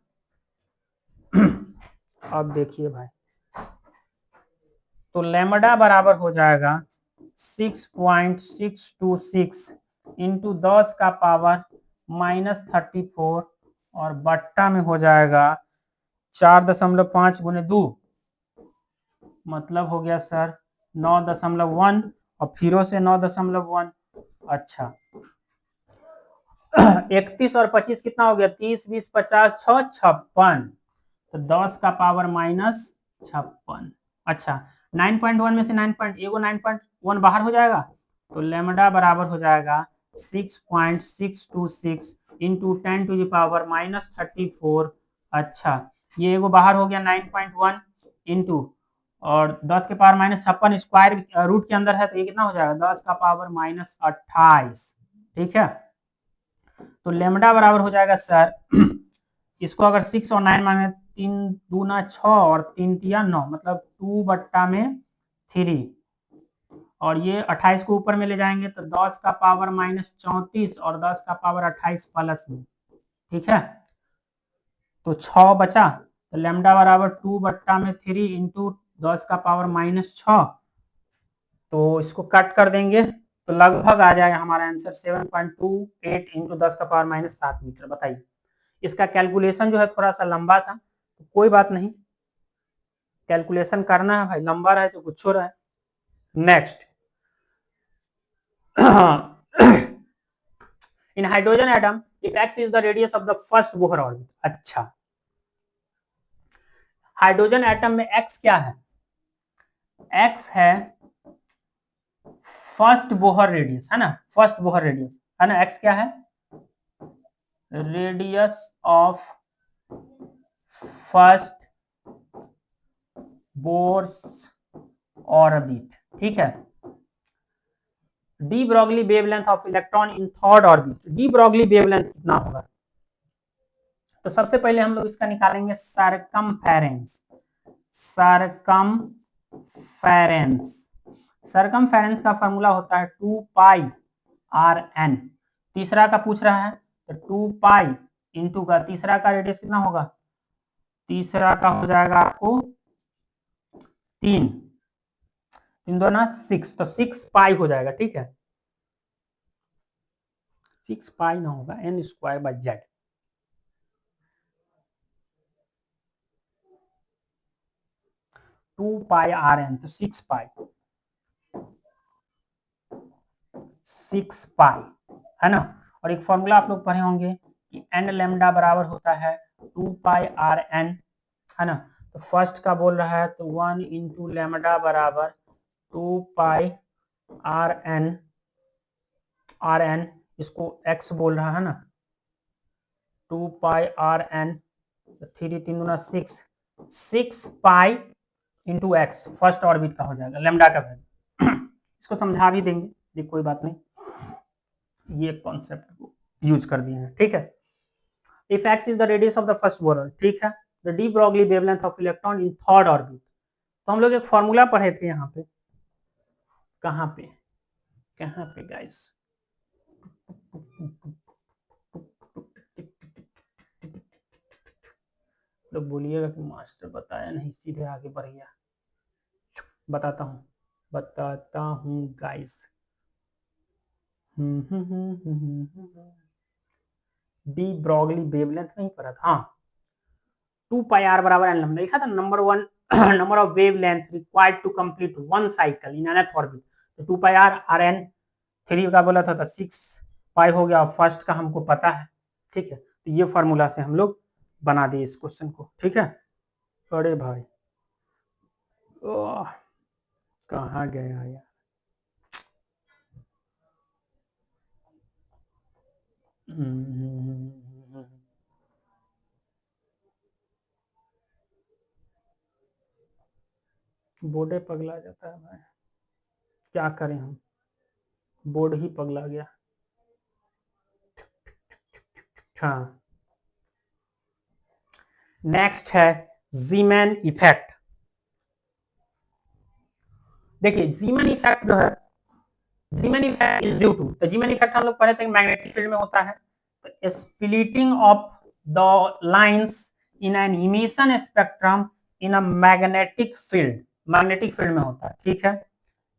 अब देखिए भाई, तो लैम्डा बराबर हो जाएगा 6.626 इंटू 10 का पावर -34 और बट्टा में हो जाएगा 4.5 गुने 2, मतलब हो गया सर 9.1 और फिर से 9.1। अच्छा, 31 और 25 कितना हो गया? 30 20 50 6 56, तो 10 का पावर -56। अच्छा, 9.1 में से 9.1 बाहर हो जाएगा, तो लैम्डा बराबर हो जाएगा 6.626 इंटू 10⁻⁻34। अच्छा, ये एगो बाहर हो गया 9.1 इंटू और 10 के पावर -56 स्क्वायर रूट के अंदर है, तो ये कितना हो जाएगा? 10 का पावर -28। ठीक है, तो लैम्डा बराबर हो जाएगा सर इसको अगर 6 और 9 माने 3 दूना 6 और 3 तिया 9, मतलब 2/3। और ये 28 को ऊपर में ले जाएंगे तो 10 का पावर -34 और 10 का पावर 28 प्लस में। ठीक है, तो 6 बचा, तो लैम्डा बराबर 2/3 इंटू 10 का पावर -6। तो इसको कट कर देंगे तो लगभग आ जाएगा हमारा आंसर 7.28 इंटू 10 का पावर -7 मीटर। बताइए, इसका कैलकुलेशन जो है थोड़ा सा लंबा था, तो कोई बात नहीं, कैलकुलेशन करना है भाई, लंबा रहे तो कुछ हो रहा है। Next, in hydrogen atom if x is the radius of the first Bohr orbit. अच्छा, हाइड्रोजन एटम में x क्या है? x है फर्स्ट बोहर रेडियस, है ना? फर्स्ट बोहर रेडियस है ना? x क्या है? Radius of first Bohr's orbit. ठीक है, de Broglie wavelength of electron in third orbit. De Broglie wavelength कितना होगा? तो सबसे पहले हम लोग इसका निकालेंगे सरकमफेरेंस। सरकमफेरेंस। सरकमफेरेंस का फॉर्मूला होता है 2 पाई आर एन। तीसरा का पूछ रहा है तो 2 पाई इंटू का तीसरा का रेडियस कितना होगा, तीसरा का हो जाएगा आपको 3, 3 2 6, तो 6 पाई हो जाएगा। ठीक है, 6 पाई ना होगा, n square by Z. Two pi are n तो 6 पाई, 6 पाई है ना। और एक फॉर्मूला आप लोग पढ़े होंगे कि एन लैम्डा बराबर होता है 2 पाई आर एन, है ना। तो फर्स्ट का बोल रहा है तो 1 इंटू लैम्डा बराबर 2 pi are N, R N इसको एक्स बोल रहा है ना, 2 पाई आर एन, 3 3 गुना 6, 6 pi into X first orbit का हो जाएगा, लैम्डा का वैल्यू। इसको समझा भी देंगे, ये कोई बात नहीं, ये कॉन्सेप्ट को यूज कर दिए हैं। ठीक है, if x is the radius of the first boron, ठीक है, the D Broglie wavelength of electron in third orbit. तो हम लोग एक फॉर्मूला पढ़े थे यहाँ पे, कहाँ पे गाइस, तो बोलिएगा कि मास्टर बताया नहीं, सीधे आगे बढ़ गया। बताता हूँ गाइस। डी ब्रॉगली वेवलेंथ नहीं पढ़ा था, हाँ, 2 पाई आर बराबर एन लैम्डा लिखा था, number 1 number of wavelength required to complete one cycle in nth orbit. तो 2 पाई आर आर एन, 3 का बोला था तो 6 पाई हो गया, और फर्स्ट का हमको पता है। ठीक है, तो ये फॉर्मूला से हम लोग बना दिए इस क्वेश्चन को। ठीक है, अरे भाई कहाँ गया यार, बोर्डे पगला जाता है भाई, क्या करें हम, बोर्ड ही पगला गया। हाँ, नेक्स्ट है जीमैन इफेक्ट। देखिए जीमैन इफेक्ट जो है, Zeeman effect is due to, तो जीमैन इफेक्ट हम लोग पढ़े थे मैग्नेटिक फील्ड में होता है, तो splitting of the lines in an emission spectrum in a magnetic field, magnetic field में होता है। ठीक है,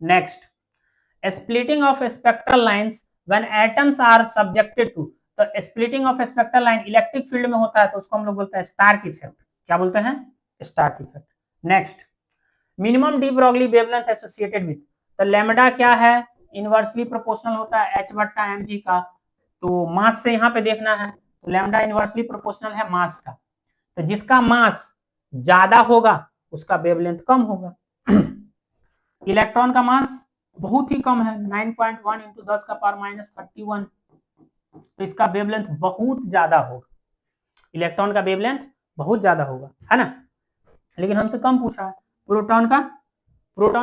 next splitting of spectral lines when atoms are subjected to, तो splitting of spectral line electric field में होता है, तो उसको हम लोग बोलते हैं स्टार्क इफेक्ट। क्या बोलते हैं, Stark effect. Next minimum de Broglie wavelength associated with, तो लैम्डा क्या है, इनवर्सली प्रोपोर्शनल होता है h बट्टा mv का, तो मास से यहाँ पे देखना है, तो लैम्डा इनवर्सली प्रोपोर्शनल है मास का, तो जिसका मास ज्यादा होगा उसका वेवलेंथ कम होगा। इलेक्ट्रॉन का मास बहुत ही कम है, 9.1 इंटू 10 का पावर माइनस 31, तो इसका वेवलेंथ बहुत ज्यादा होगा, इलेक्ट्रॉन का वेवलेंथ बहुत ज्यादा होगा, है ना। लेकिन हमसे कम पूछा है। प्रोटॉन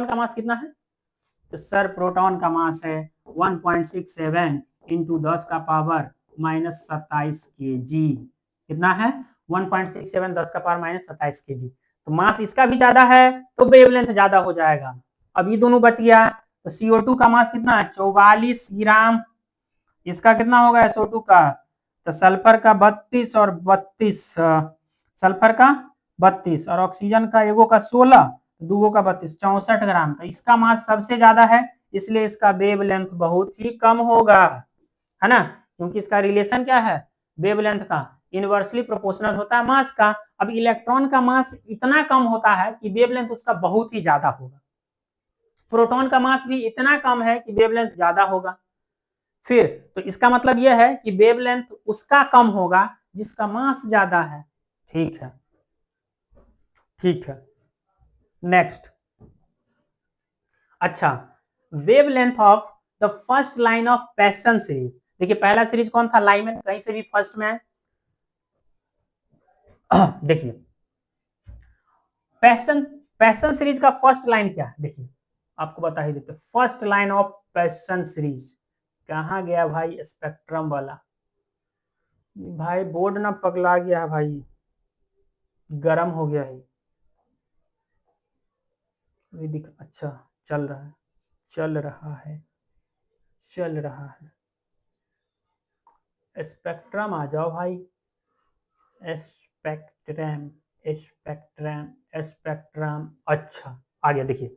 का मास कितना है, तो सर प्रोटॉन का मास है 1.67 इंटू 10 का पावर माइनस 27 kg, कितना है 1.67 10 का पावर माइनस 27 kg, तो मास इसका भी ज्यादा है तो वेवलेंथ ज्यादा हो जाएगा। अब ये दोनों बच गया, तो CO2 का मास कितना है 44 ग्राम, इसका कितना होगा SO2 का, तो सल्फर का 32 और 32, सल्फर का 32 और ऑक्सीजन का एगो का 16, दूगो का 32, 64 ग्राम, तो इसका मास सबसे ज्यादा है, इसलिए इसका वेवलेंथ बहुत ही कम होगा, है ना, क्योंकि इसका रिलेशन क्या है, वेवलेंथ का इनवर्सली प्रोपोर्शनल होता है मास का। अब इलेक्ट्रॉन का मास इतना कम होता है कि वेवलेंथ उसका बहुत ही ज्यादा होगा, प्रोटॉन का मास भी इतना कम है कि वेवलेंथ ज्यादा होगा। फिर तो इसका मतलब यह है कि वेवलेंथ उसका कम होगा जिसका मास ज्यादा है। ठीक है, ठीक है, नेक्स्ट, अच्छा, wavelength of the first line of passion series. देखिए पहला सीरीज कौन था, लाइमन, कहीं से भी फर्स्ट में है। देखिए पैसन सीरीज का फर्स्ट लाइन क्या है, देखिए आपको बता ही देते, first line of passion series कहाँ गया भाई, स्पेक्ट्रम वाला, भाई बोर्ड ना पगला गया है भाई, गरम हो गया है। अभी दिख, अच्छा चल रहा है, चल रहा है, चल रहा है। स्पेक्ट्रम आ जाओ भाई, स्पेक्ट्रम, स्पेक्ट्रम, स्पेक्ट्रम। अच्छा आ गया, देखिए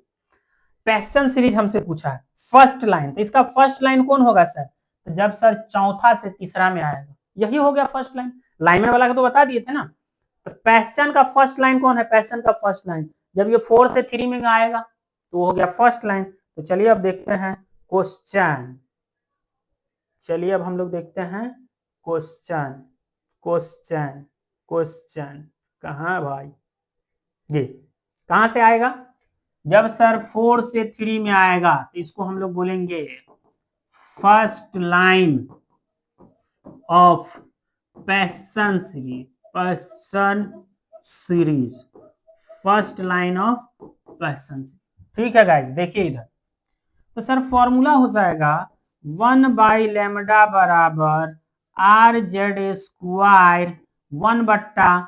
पैशन सीरीज हमसे पूछा है फर्स्ट लाइन, तो इसका फर्स्ट लाइन कौन होगा सर? तो जब सर चौथा से तीसरा में आएगा, यही हो गया फर्स्ट लाइन। लाइनर वाला का तो बता दिए थे ना। तो पैशन का फर्स्ट लाइन कौन है? पैशन का फर्स्ट लाइन जब ये 4 से 3 में आएगा तो हो गया फर्स्ट लाइन। तो चलिए अब देखते हैं क्वेश्चन, चलिए अब हम लोग देखते हैं क्वेश्चन, क्वेश्चन, क्वेश्चन कहाँ भाई, ये कहां से आएगा? जब सर 4 से 3 में आएगा तो इसको हम लोग बोलेंगे first line of passion series, passion series, first line of passion series. ठीक है गाइस, देखिए इधर, तो सर फॉर्मूला हो जाएगा 1/λ बराबर आर जेड स्क्वायर 1/,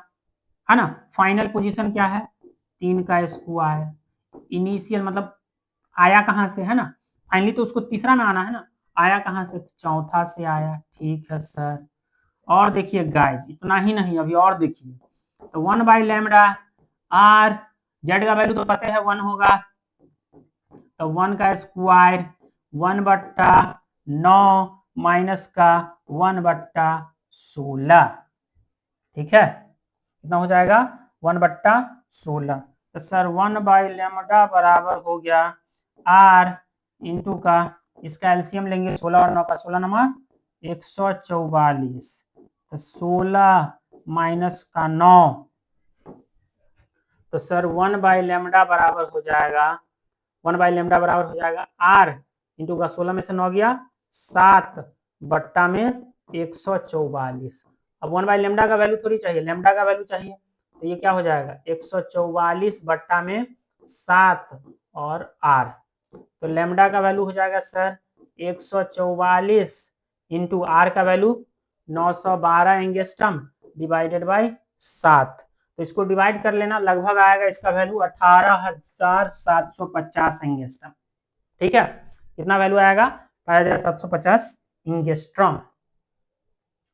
है ना, फाइनल पोजीशन क्या है 3 का स्क्वायर, इनिशियल मतलब आया कहां से, है ना, फाइनली तो उसको तीसरा में आना है ना, आया कहां से? चौथा से आया। ठीक है सर, और देखिए गाइस इतना ही नहीं, अभी और देखिए, तो 1/λ आर, जेड का वैल्यू तो पता है 1 होगा, तो 1 का स्क्वायर 1/9 माइनस का 1/16। ठीक है, कितना हो जाएगा? 1/16। तो सर 1/λ बराबर हो गया आर इंटू का, इसका एलसीएम लेंगे 16 और 9 का, 16 नंबर 144, तो 16 माइनस का 9, तो सर 1/λ बराबर हो जाएगा, 1/λ बराबर हो जाएगा आर इंटू का 16 में से 9 गया 7 में 144। अब 1/λ का वैल्यू थोड़ी चाहिए, लैम्डा का वैल्यू चाहिए, तो ये क्या हो जाएगा 144 में 7 और आर, तो लैम्डा का वैल्यू हो जाएगा सर 144 इंटू आर का वैल्यू 912 एंगस्ट्रम डिवाइडेड बाई 7, तो इसको डिवाइड कर लेना, लगभग आएगा इसका वैल्यू 18,750 एंगस्ट्रम। ठीक है, कितना वैल्यू आएगा? 18,750 एंगस्ट्रम।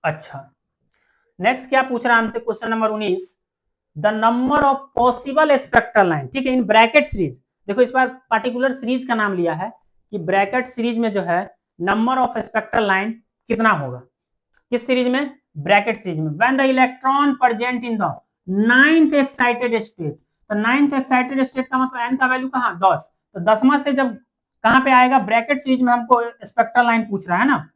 अच्छा, नेक्स्ट क्या पूछ रहा है हमसे, question number 19, the number of possible spectral line. ठीक है, इन ब्रैकेट सीरीज, देखो इस बार पार्टिकुलर सीरीज का नाम लिया है कि ब्रैकेट सीरीज में जो है नंबर ऑफ स्पेक्ट्रल लाइन कितना होगा, किस सीरीज में? ब्रैकेट सीरीज में। When the electron present in the 9th excited state, तो 9th एक्साइटेड स्टेट का मतलब एन का वैल्यू कहां 10, तो 10वां से जब कहां पे आएगा? ब्रैकेट सीरीज में हमको स्पेक्ट्रल लाइन पूछ रहा है ना,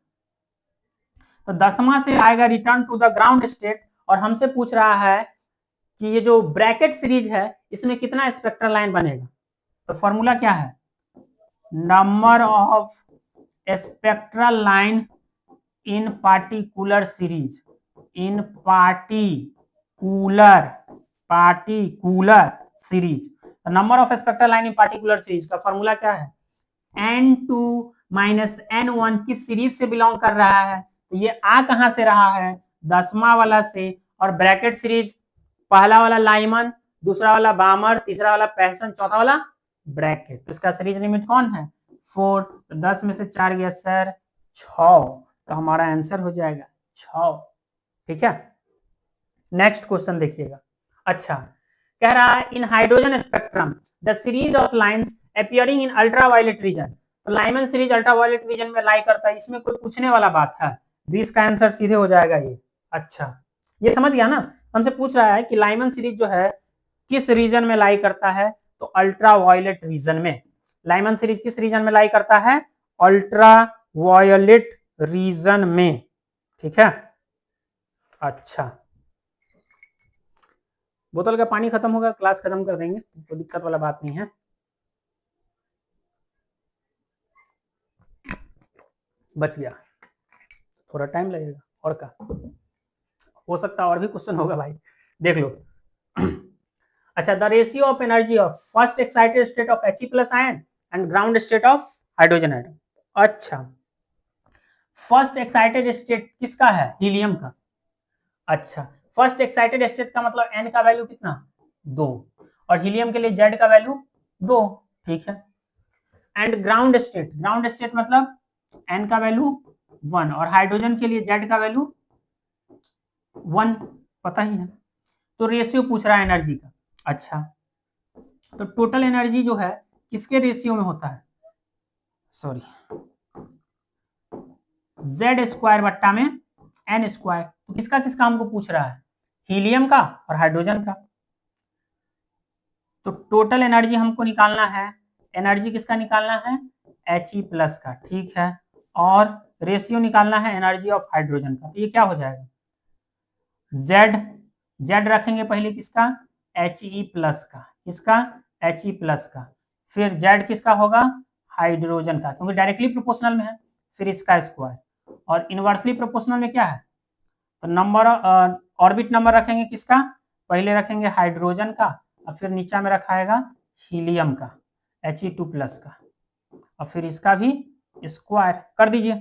तो 10वां से आएगा return to the ground state, और हमसे पूछ रहा है कि ये जो ब्रैकेट सीरीज है इसमें कितना स्पेक्ट्रल लाइन बनेगा। तो फॉर्मूला क्या है? Number of spectral line in particular series, in particular series, number of spectral line in particular series का फॉर्मूला क्या है? N2 माइनस N1 किस सीरीज से बिलोंग कर रहा है? तो ये आ कहां से रहा है? 10वां वाला से, और ब्रैकेट सीरीज पहला वाला लाइमन, दूसरा वाला बामर, तीसरा वाला पैशन, चौथा वाला ब्रैकेट, तो इसका सीरीज लिमिट कौन है? 4, तो 10 में से 4 गया सर 6, तो हमारा आंसर हो जाएगा 6। ठीक है, नेक्स्ट क्वेश्चन देखिएगा। अच्छा, कह रहा है in hydrogen spectrum the series of lines appearing in ultraviolet region, तो लाइमन सीरीज अल्ट्रावायलेट रीजन में लाई करता है, इसमें कोई पूछने वाला बात है? 20 का आंसर सीधे हो जाएगा ये। अच्छा, ये समझ गया ना, हमसे पूछ रहा है कि लाइमन सीरीज जो है किस रीजन में लाई करता है, तो अल्ट्रावायलेट रीजन में। लाइमन सीरीज किस रीजन में लाई करता है? अल्ट्रावायलेट रीजन में। ठीक है, अच्छा, बोतल का पानी खत्म होगा, क्लास खत्म कर देंगे, तो दिक्कत वाला बात नहीं है। बच गया, थोड़ा टाइम लगेगा और का, हो सकता है और भी क्वेश्चन होगा भाई, देख लो। अच्छा, the ratio of energy of first excited state of He plus ion and ground state of hydrogen ion. अच्छा, फर्स्ट एक्साइटेड स्टेट किसका है? हीलियम का। अच्छा, फर्स्ट एक्साइटेड स्टेट का मतलब एन का वैल्यू कितना? 2, और हीलियम के लिए जेड का वैल्यू 2, ठीक है। एंड ग्राउंड स्टेट मतलब n का वैल्यू 1 और हाइड्रोजन के लिए z का वैल्यू 1 पता ही है। तो रेशियो पूछ रहा है एनर्जी का। अच्छा, तो टोटल एनर्जी जो है किसके रेशियो में होता है, सॉरी z स्क्वायर बट्टा में n स्क्वायर। तो किसका किसका हमको पूछ रहा है, हीलियम का और हाइड्रोजन का। तो टोटल एनर्जी हमको निकालना है, एनर्जी किसका निकालना है, He प्लस का, ठीक है। और रेशियो निकालना है एनर्जी ऑफ हाइड्रोजन का। तो ये क्या हो जाएगा, Z रखेंगे पहले किसका, He प्लस का, किसका He प्लस का। फिर Z किसका होगा, हाइड्रोजन का, क्योंकि डायरेक्टली प्रोपोर्शनल में है। फिर इसका स्क्वायर, और इनवर्सली प्रोपोर्शनल में क्या है, तो नंबर ऑर्बिट नंबर रखेंगे किसका, पहले रखेंगे हाइड्रोजन का और फिर नीचा में रखाएगा हीलियम का He2 प्लस का, और फिर इसका भी स्क्वायर कर दीजिए।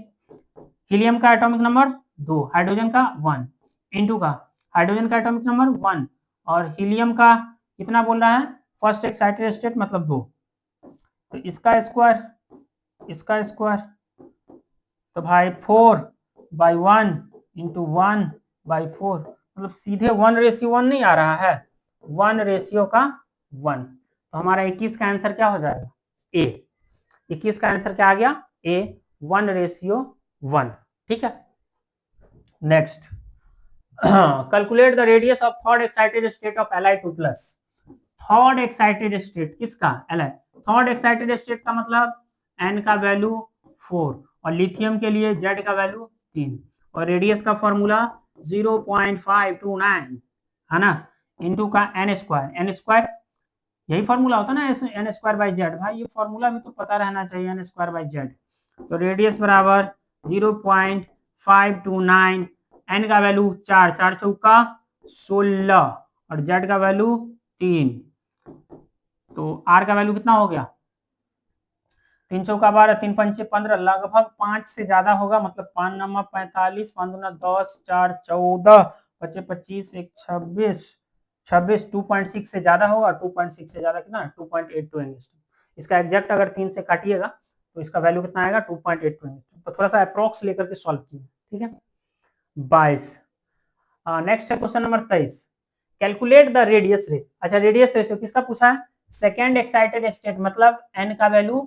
हीलियम का एटॉमिक नंबर 2, हाइड्रोजन का 1, इंटू का हाइड्रोजन का एटॉमिक नंबर 1 और हीलियम का कितना बोल रहा है, फर्स्ट एक्साइटेड स्टेट मतलब 2, तो इसका स्क्वायर, इसका स्क्वायर, तो भाई 4/1 इंटू 1/4, मतलब सीधे 1:1 नहीं आ रहा है, 1:1। तो हमारा 21 का आंसर क्या हो जाएगा, ए। 21 का आंसर क्या आ गया, ए, 1:1। ठीक है। Next, calculate the radius of third excited state of Li2 plus. Third excited state किसका, Li। थर्ड एक्साइटेड स्टेट का मतलब n का वैल्यू 4 और लिथियम के लिए z का वैल्यू 3 और रेडियस का फॉर्मूला 0.529 है ना, इंटू का n स्क्वायर, यही फॉर्मूला होता है ना n स्क्वायर बाई जेड। भाई ये फॉर्मूला भी तो पता रहना चाहिए, n स्क्वायर बाई जेड। तो रेडियस बराबर 0.529, n का वैल्यू 4, 4 चौका 16 और z का वैल्यू 3, तो r का वैल्यू कितना हो गया, 3 चौका 12, 3 पंचे 15, लगभग 5 से ज्यादा होगा, मतलब 5 नंबर 45, 5 दूना 10, 4 14, 25 25, 1 26, 26 2.6 से ज्यादा होगा, 2.6 से ज्यादा कितना 2.82 एंगस्ट्रॉम। इसका एग्जैक्ट अगर 3 से काटिएगा तो इसका वैल्यू कितना आएगा 2.82 एंगस्ट्रॉम। तो थोड़ा सा अप्रोक्स लेकर के सॉल्व कीजिए, ठीक है। 22 नेक्स्ट है question number 23, calculate the radius rate. अच्छा, रेडियस रेशियो किसका पूछा है, सेकेंड एक्साइटेड स्टेट मतलब n का वैल्यू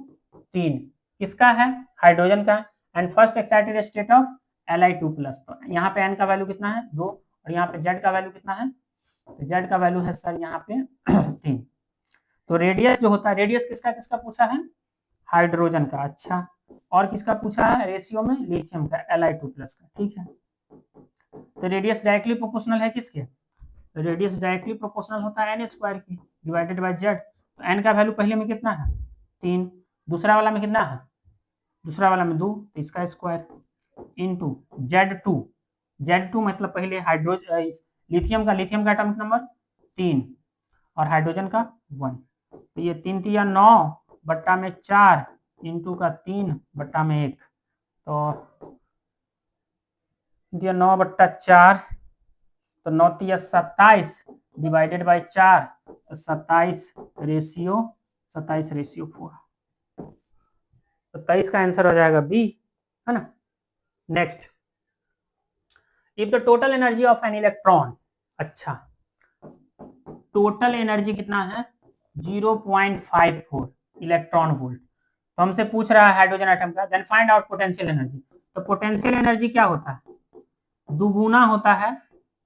3 किसका है, हाइड्रोजन का, and first excited state of Li2 plus. तो यहाँ पे n का वैल्यू कितना है 2 और यहाँ पे z का वैल्यू कितना है, तो z का वैल्यू है सर यहाँ पे 3। तो रेडियस जो होता है, रेडियस किसका किसका पूछा है, हाइड्रोजन का। अच्छा, और किसका पूछा है रेशियो में, लिथियम का Li2 प्लस का, ठीक है। तो रेडियस डायरेक्टली प्रोपोर्शनल है किसके, तो रेडियस डायरेक्टली प्रोपोर्शनल होता है n स्क्वायर की डिवाइडेड बाय z। तो n का वैल्यू पहले में कितना है 3, दूसरा वाला में कितना है, दूसरा वाला में 2, तो इसका स्क्वायर इंटू Z2 मतलब पहले हाइड्रोजन लिथियम का एटॉमिक नंबर 3 और हाइड्रोजन का 1, तो ये 3 3 9 बट्टा में 4 इंटू का 3 बट्टा में 1, तो 9 बट्टा 4, तो 9 3 27 डिवाइडेड बाय 4, तो 27 रेशियो 4। तो 23 का आंसर हो जाएगा बी, है ना। Next, if the total energy of an electron, अच्छा टोटल एनर्जी कितना है 0.54 इलेक्ट्रॉन वोल्ट। तो हमसे पूछ रहा है हाइड्रोजन एटम का, then find out potential energy. तो पोटेंशियल एनर्जी क्या होता है, दुगुना होता है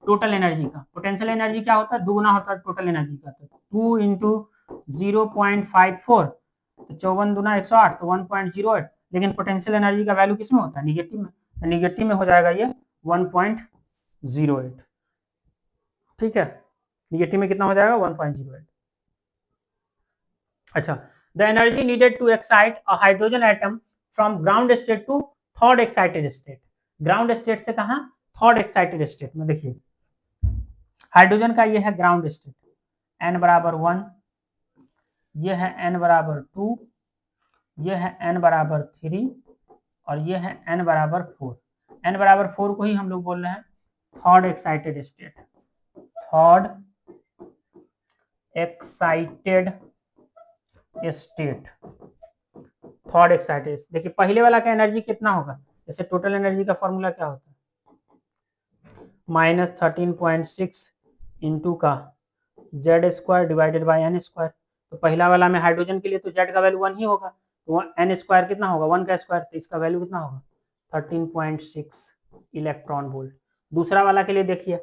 टोटल एनर्जी का। पोटेंशियल एनर्जी क्या होता है, दुगुना होता है टोटल एनर्जी का। तो 2 इंटू 0.54, तो 54 दूना 108, तो 1.08। लेकिन पोटेंशियल एनर्जी का वैल्यू किसमें होता है, निगेटिव में, तो निगेटिव में हो जाएगा ये 1.08, ठीक है। निगेटिव में कितना हो जाएगा 1.08। अच्छा, the energy needed to excite a hydrogen atom from ground state to third excited state. Ground state से कहा थर्ड एक्साइटेड स्टेट में। देखिए हाइड्रोजन का ये है ग्राउंड स्टेट, n बराबर 1, ये है n बराबर 2, ये है n बराबर 3 और ये है n बराबर 4। n बराबर 4 को ही हम लोग बोल रहे हैं third excited state, third excited state, third excited. देखिए पहले वाला का एनर्जी कितना होगा, जैसे टोटल एनर्जी का फॉर्मूला क्या होता है, -13.6 इंटू का Z square divided by n square. तो पहला वाला में हाइड्रोजन के लिए तो जेड का वैल्यू 1 ही होगा, तो एन स्क्वायर कितना होगा, 1 का स्क्वायर, तो इसका वैल्यू कितना होगा 13.6 इलेक्ट्रॉन वोल्ट। दूसरा वाला के लिए देखिए,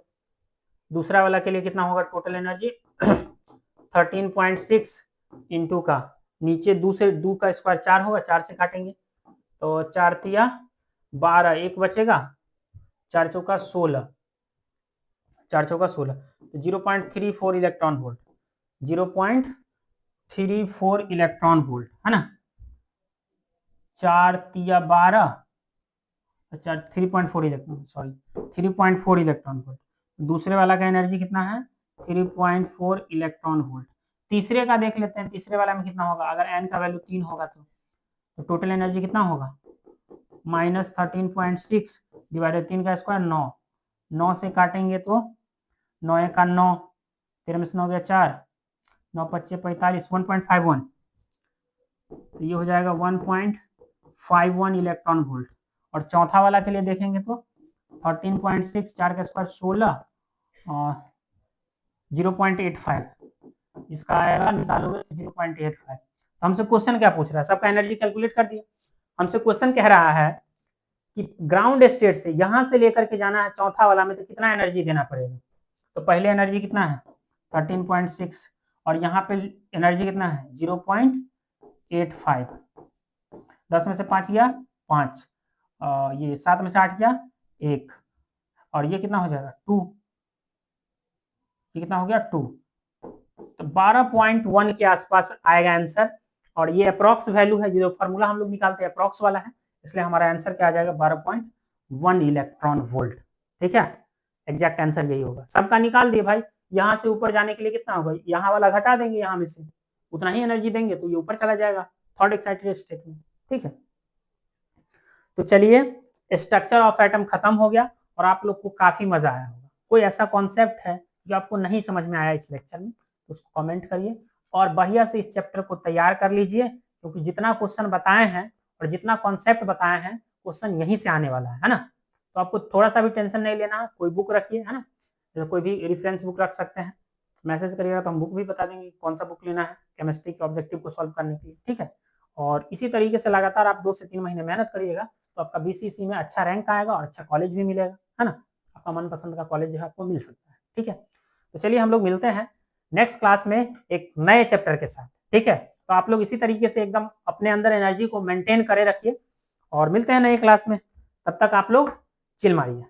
दूसरा वाला के लिए कितना होगा टोटल एनर्जी 13.6 इंटू का नीचे 2 से 2 का स्क्वायर 4 होगा, 4 से काटेंगे तो 4 तिया 12, एक बचेगा, 4 चौका 16, 4 चौका 16, तो 0.34 इलेक्ट्रॉन वोल्ट, 0.34 इलेक्ट्रॉन वोल्ट है ना, 4 तिया 12, 3.4 इलेक्ट्रॉन, सॉरी 3.4 इलेक्ट्रॉन वोल्ट। दूसरे वाला का एनर्जी कितना है 3.4 इलेक्ट्रॉन वोल्ट। तीसरे का देख लेते हैं, तीसरे वाला में कितना होगा, अगर एन का वैल्यू 3 होगा तो टोटल एनर्जी कितना होगा -13.6 डिवाइडेड 3 का स्क्वायर 9, 9 से काटेंगे तो 9 का 9, 13 में से 9 गया 4, 9 25 45, 1.51, तो ये हो जाएगा 1.51 इलेक्ट्रॉन वोल्ट। और चौथा वाला के लिए देखेंगे तो 13.6, 4 का स्क्वायर 16 और 0.85, इसका आएगा निकालोगे 0.85। तो हमसे क्वेश्चन क्या पूछ रहा है, सबका एनर्जी कैलकुलेट कर दिया। हमसे क्वेश्चन कह रहा है कि ग्राउंड स्टेट से यहां से लेकर के जाना है चौथा वाला में, तो कितना एनर्जी देना पड़ेगा। तो पहले एनर्जी कितना है 13.6 और यहाँ पे एनर्जी कितना है 0.85, 10 में से 5 गया 5, ये 7 में से 8 गया 1, और ये कितना हो जाएगा 2, ये कितना हो गया 2, तो 12.1 के आसपास आएगा आंसर। और ये अप्रॉक्स वैल्यू है, जो फॉर्मूला हम लोग निकालते हैं अप्रॉक्स वाला है, इसलिए हमारा आंसर क्या आ जाएगा 12.1 इलेक्ट्रॉन वोल्ट। ठीक है, एग्जैक्ट आंसर यही होगा। सबका निकाल दिए भाई, यहाँ से ऊपर जाने के लिए कितना होगा, यहाँ वाला घटा देंगे, यहाँ में से उतना ही एनर्जी देंगे तो ये ऊपर चला जाएगा थर्ड एक्साइटेड स्टेट में। ठीक है, तो चलिए स्ट्रक्चर ऑफ एटम खत्म हो गया और आप लोग को काफी मजा आया होगा। कोई ऐसा कॉन्सेप्ट है जो आपको नहीं समझ में आया इस लेक्चर में, तो उसको कमेंट करिए और बढ़िया से इस चैप्टर को तैयार कर लीजिए, क्योंकि जितना क्वेश्चन बताए हैं और जितना कॉन्सेप्ट बताए हैं क्वेश्चन यहीं से आने वाला है ना। तो आपको थोड़ा सा भी टेंशन नहीं लेना है, कोई बुक रखिए है ना, तो कोई भी रेफरेंस बुक रख सकते हैं, मैसेज करिएगा तो हम बुक भी बता देंगे कौन सा बुक लेना है केमिस्ट्री के ऑब्जेक्टिव को सॉल्व करने के लिए। ठीक है, और इसी तरीके से लगातार आप 2 से 3 महीने मेहनत करिएगा तो आपका बीसीसी में अच्छा रैंक आएगा और अच्छा कॉलेज भी मिलेगा, है ना, आपका मनपसंद का कॉलेज जो है आपको मिल सकता है। ठीक है, तो चलिए हम लोग मिलते हैं नेक्स्ट क्लास में एक नए चैप्टर के साथ। ठीक है, तो आप लोग इसी तरीके से एकदम अपने अंदर एनर्जी को मेंटेन करे रखिए और मिलते हैं नए क्लास में, तब तक आप लोग चिल मारिए।